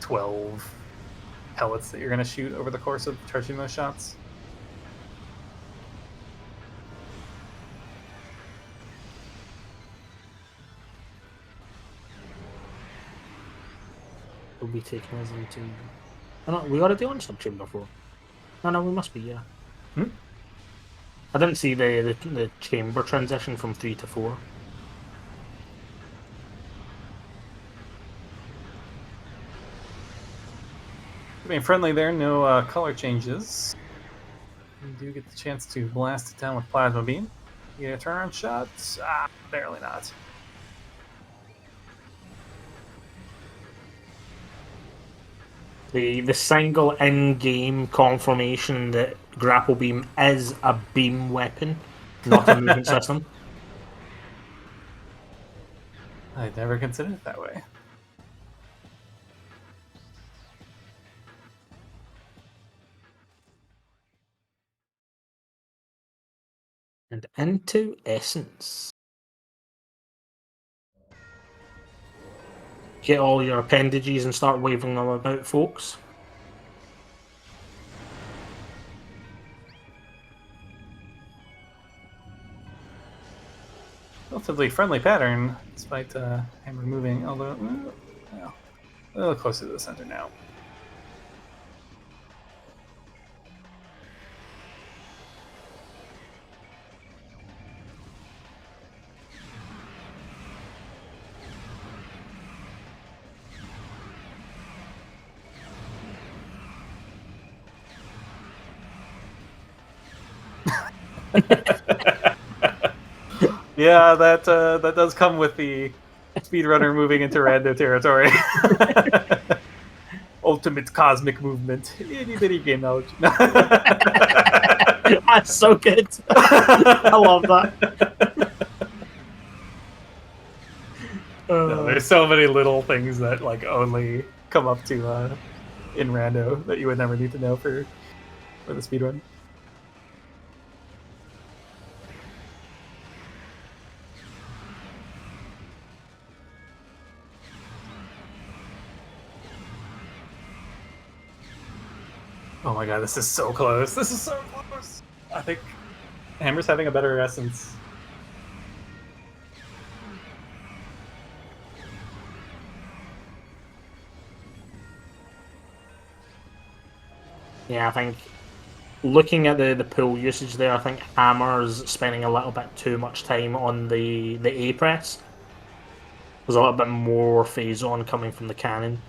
12 pellets that you're going to shoot over the course of charging those shots. Will be taking us into. Oh, no, we already on sub-chamber 4. No, we must be, yeah. I didn't see the chamber transition from 3 to 4. Being friendly there, no color changes. You do get the chance to blast it down with plasma beam. You get a turnaround shot? Barely not. The single in-game confirmation that grapple beam is a beam weapon, not a movement system. I'd never considered it that way. And into essence. Get all your appendages and start waving them about, folks. Relatively friendly pattern, despite Hammer moving, although a little closer to the center now. Yeah, that does come with the speedrunner moving into rando territory. Ultimate cosmic movement. Itty bitty game knowledge. That's so good. I love that. No, there's so many little things that only come up to in rando that you would never need to know for the speedrun. Oh my god, this is so close. This is so close. I think Hammer's having a better essence. Yeah, I think looking at the pool usage there, I think Hammer's spending a little bit too much time on the A press. There's a little bit more phase on coming from the cannon.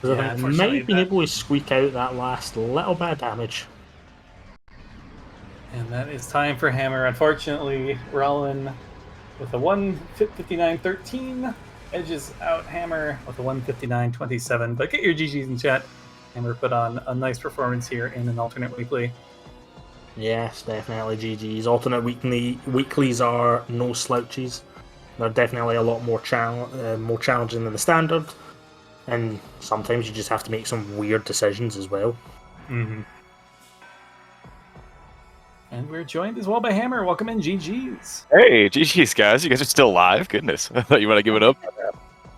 Because I think might have been able to squeak out that last little bit of damage. And that is time for Hammer. Unfortunately, we're all in with a 1:59.13. edges out Hammer with a 159.27. But get your GGs in chat. Hammer put on a nice performance here in an alternate weekly. Yes, definitely GGs. Alternate weeklies are no slouches. They're definitely a lot more more challenging than the standard, and sometimes you just have to make some weird decisions as well. Mm-hmm. And we're joined as well by Hammer. Welcome in, GGs. Hey, GGs, guys. You guys are still alive. Goodness. I thought you want to give it up.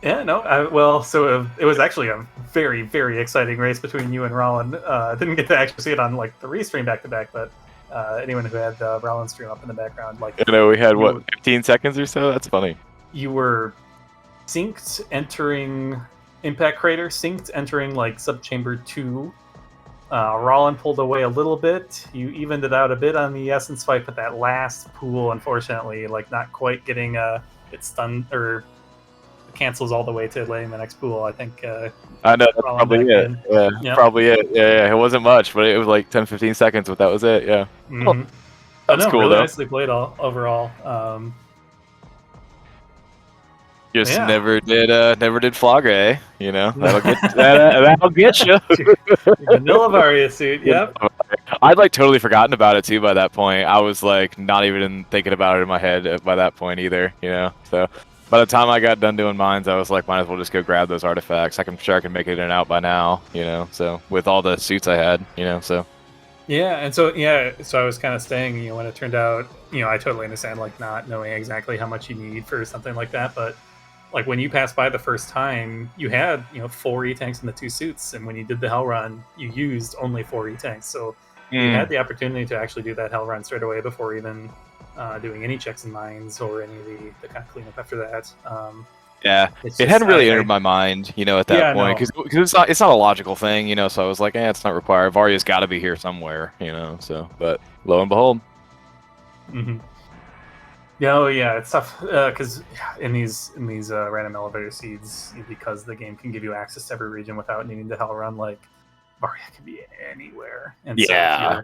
Yeah, no. It was actually a very, very exciting race between you and Rollin. I didn't get to actually see it on like the restream back to back, but anyone who had Rollin's stream up in the background, like You know, we had, what, 15 seconds or so? That's funny. you were synced entering Impact Crater, synced entering like Subchamber 2. Rollin pulled away a little bit. You evened it out a bit on the Essence fight, but that last pool, unfortunately, like not quite getting it stunned or cancels all the way to letting the next pool. I think I know, that's probably it. Yeah, Yep. probably it. Yeah, it wasn't much, but it was like 10, 15 seconds, but that was it, yeah. Mm-hmm. That's cool, really though. nicely played overall. Just Yeah. never did Flogger, you know? That'll get you. Vanilla Varia suit, yep. I'd like totally forgotten about it too by that point. I was like not even thinking about it in my head by that point either, you know? So by the time I got done doing mines, I was like, might as well just go grab those artifacts. I'm sure I can make it in and out by now, you know? So with all the suits I had, you know, so. Yeah, and so I was kind of saying, when it turned out, I totally understand like not knowing exactly how much you need for something like that, but like when you passed by the first time, you had 4 E-tanks in the 2 suits, and when you did the hell run, you used only 4 E-tanks. So you had the opportunity to actually do that hell run straight away before even doing any checks and mines or any of the kind of cleanup after that. Yeah, it hadn't really entered my mind, at that point, because it's not a logical thing, So I was like, it's not required. Varya's got to be here somewhere, So, but lo and behold. Mm-hmm. Yeah, it's tough because in these random elevator seeds, because the game can give you access to every region without needing to hell run, like Varya can be anywhere. And yeah.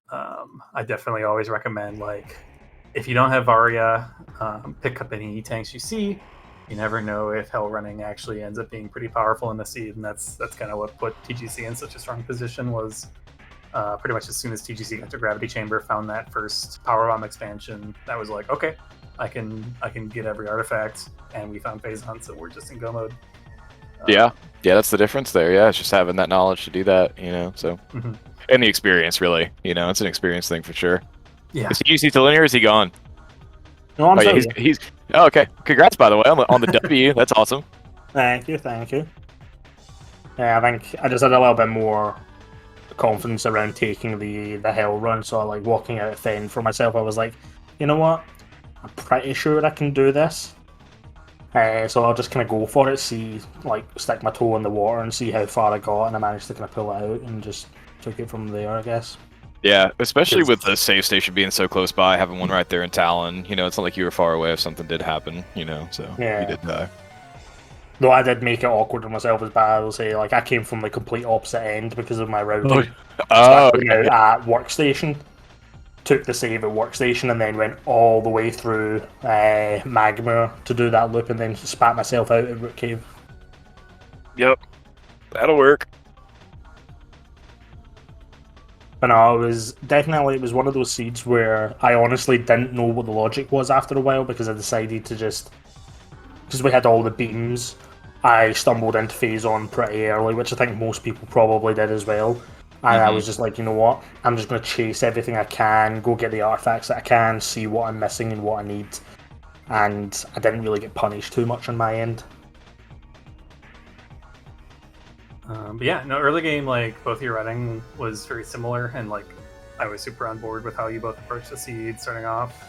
So I definitely always recommend, like, if you don't have Varya, pick up any E-tanks you see. You never know if hell running actually ends up being pretty powerful in the seed, and that's kind of what put TGC in such a strong position. Was pretty much as soon as TGC got to Gravity Chamber, found that first Power Bomb expansion, that was like, okay, I can get every artifact, and we found Phase Hunt, so we're just in go mode. Yeah, that's the difference there. Yeah, it's just having that knowledge to do that, So, and the experience, really, it's an experience thing for sure. Yeah. Is TGC still in here? Or is he gone? No, I'm sorry. He's oh, okay. Congrats, by the way, on the W. That's awesome. Thank you. Yeah, I think I just had a little bit more confidence around taking the hell run, so like walking out Fen for myself, I was like, you know what, I'm pretty sure I can do this. So I'll just kind of go for it, stick my toe in the water and see how far I got, and I managed to kind of pull it out and just took it from there, I guess. Yeah, especially with the save station being so close by, having one right there in Talon, it's not like you were far away if something did happen, so yeah. You did die. Though I did make it awkward on myself as bad, I'll say, like, I came from the complete opposite end because of my routing. Okay. At Workstation, took the save at Workstation, and then went all the way through Magma to do that loop, and then spat myself out at Root Cave. Yep, that'll work. But no, it was one of those seeds where I honestly didn't know what the logic was after a while, because I decided to because we had all the beams, I stumbled into Phase On pretty early, which I think most people probably did as well. And I was just like, you know what, I'm just going to chase everything I can, go get the artifacts that I can, see what I'm missing and what I need. And I didn't really get punished too much on my end. But yeah, no, early game, like, both your running was very similar, and like I was super on board with how you both approached the seed starting off.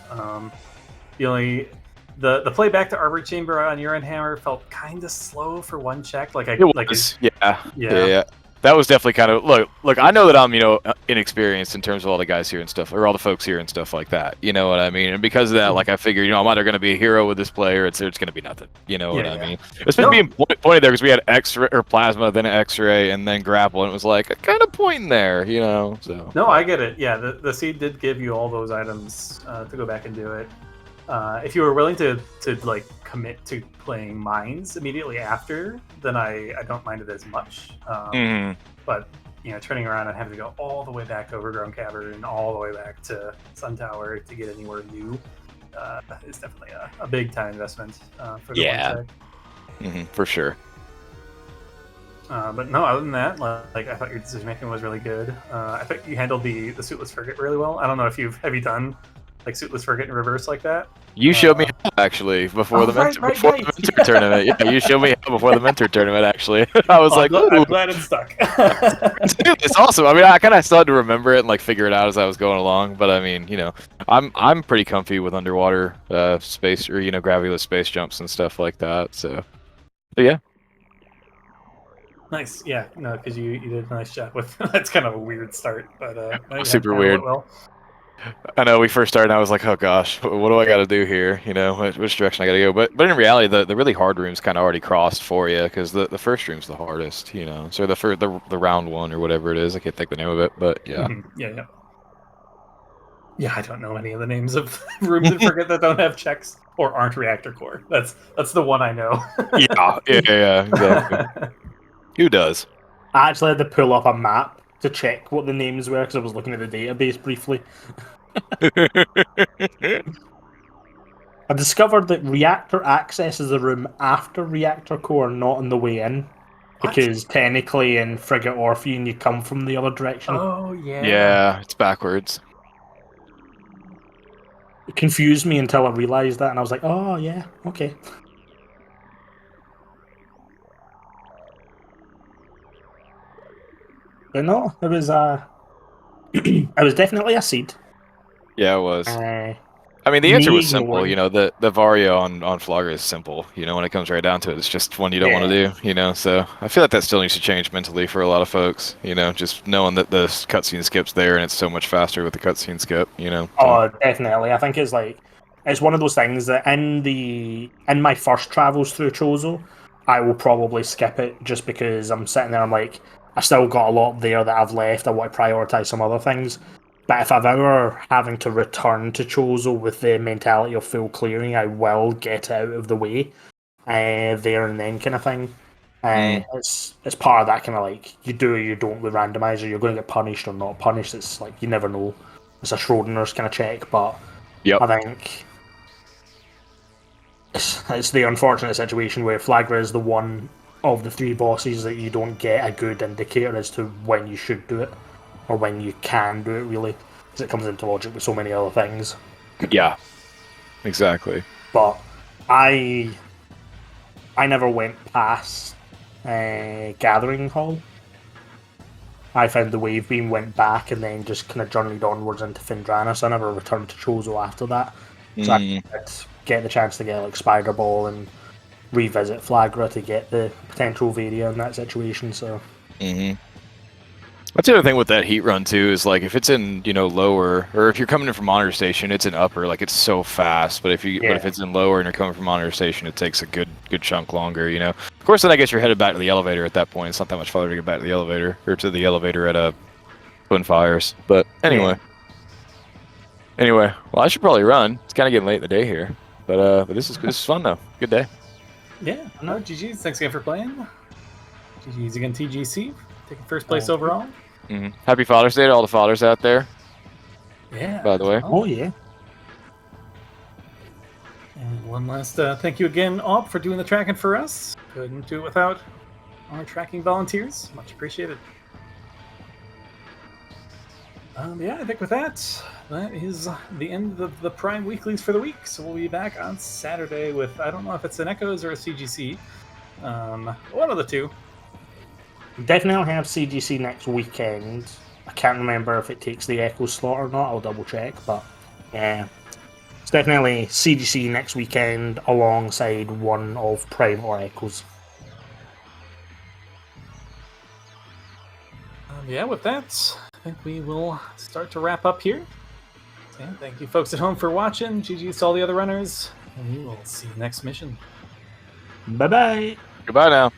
The play back to Arbor Chamber on your end, Hammer, felt kind of slow for one check. Yeah. That was definitely kind of look. I know that I'm inexperienced in terms of all the guys here and stuff, or all the folks here and stuff like that. You know what I mean? And because of that, like, I figured, I'm either going to be a hero with this player, it's going to be nothing. You know what I mean? Especially being pointed there, because we had X-ray or plasma, then X-ray, and then grapple, and it was like a kind of point there, So no, I get it. Yeah, the seed did give you all those items to go back and do it. If you were willing to like commit to playing mines immediately after, then I don't mind it as much. But turning around and having to go all the way back to Overgrown Cavern, all the way back to Sun Tower to get anywhere new is definitely a big time investment for the one check. For sure. But no, other than that, like I thought your decision making was really good. I think you handled the suitless frigate really well. I don't know if have you done like suitless frigate in reverse like that. You showed me how, actually, before the mentor tournament. Yeah, you showed me how before the mentor tournament, actually. I was like, I'm glad it stuck. It's awesome. I mean, I kind of still had to remember it and like figure it out as I was going along. But I mean, I'm pretty comfy with underwater space or gravityless space jumps and stuff like that. So, but yeah. Nice, yeah, no, because you did a nice job with. That's kind of a weird start, but super weird. Well. I know we first started and I was like, oh gosh, what do I got to do here? Which direction I got to go? But in reality, the really hard room's kind of already crossed for you because the first room's the hardest, So the round one or whatever it is, I can't think the name of it, but yeah. Yeah, I don't know any of the names of rooms in Frigate that don't have checks or aren't reactor core. That's the one I know. yeah, exactly. Who does? I actually had to pull up a map to check what the names were because I was looking at the database briefly. I discovered that reactor access is the room after reactor core, not on the way in. Because technically in Frigate Orpheum you come from the other direction. Oh, yeah. Yeah, it's backwards. It confused me until I realised that, and I was like, oh, yeah, okay. But no, it was it was definitely a seed. Yeah, it was. I mean, the answer was simple. The Varia on Flogger is simple. When it comes right down to it, it's just one you don't want to do. So I feel like that still needs to change mentally for a lot of folks. Just knowing that the cutscene skip's there and it's so much faster with the cutscene skip. So. Oh, definitely. I think it's one of those things that in my first travels through Chozo, I will probably skip it just because I'm sitting there. I'm like, I still got a lot there that I've left. I want to prioritize some other things. But if I'm ever having to return to Chozo with the mentality of full clearing, I will get out of the way there and then kind of thing. It's part of that kind of like, you do or you don't with Randomizer. You're going to get punished or not punished. It's like, you never know. It's a Schrodinger's kind of check, but I think it's the unfortunate situation where Flagra is the one of the three bosses that you don't get a good indicator as to when you should do it. Or when you can do it, really, because it comes into logic with so many other things. Yeah, exactly. But I never went past Gathering Hall. I found the wave beam, went back, and then just kind of journeyed onwards into Findrana, so I never returned to Chozo after that. So I did get the chance to get like Spider Ball and revisit Flagra to get the potential Varia in that situation, so... That's the other thing with that heat run too, is like if it's in lower, or if you're coming in from monitor station, it's in upper, like it's so fast. But if it's in lower and you're coming from monitor station, it takes a good chunk longer. Of course, then I guess you're headed back to the elevator at that point. It's not that much farther to get back to the elevator at Twin Fires. But anyway, well, I should probably run. It's kind of getting late in the day here, but this is fun though. Good day. Yeah, no, GG's. Thanks again for playing. GG's again, TGC. Taking first place overall. Happy Father's Day to all the fathers out there. Yeah. By the way. Oh, yeah. And one last thank you again, Op, for doing the tracking for us. Couldn't do it without our tracking volunteers. Much appreciated. Yeah, I think with that is the end of the Prime Weeklies for the week. So we'll be back on Saturday with, I don't know if it's an Echoes or a CGC. One of the two. Definitely have CGC next weekend. I can't remember if it takes the Echo slot or not. I'll double check, but yeah, it's definitely CGC next weekend alongside one of Prime or Echoes. Yeah, with that, I think we will start to wrap up here. Yeah, thank you folks at home for watching. GG's to all the other runners, and we will see you next mission. Bye-bye. Goodbye now.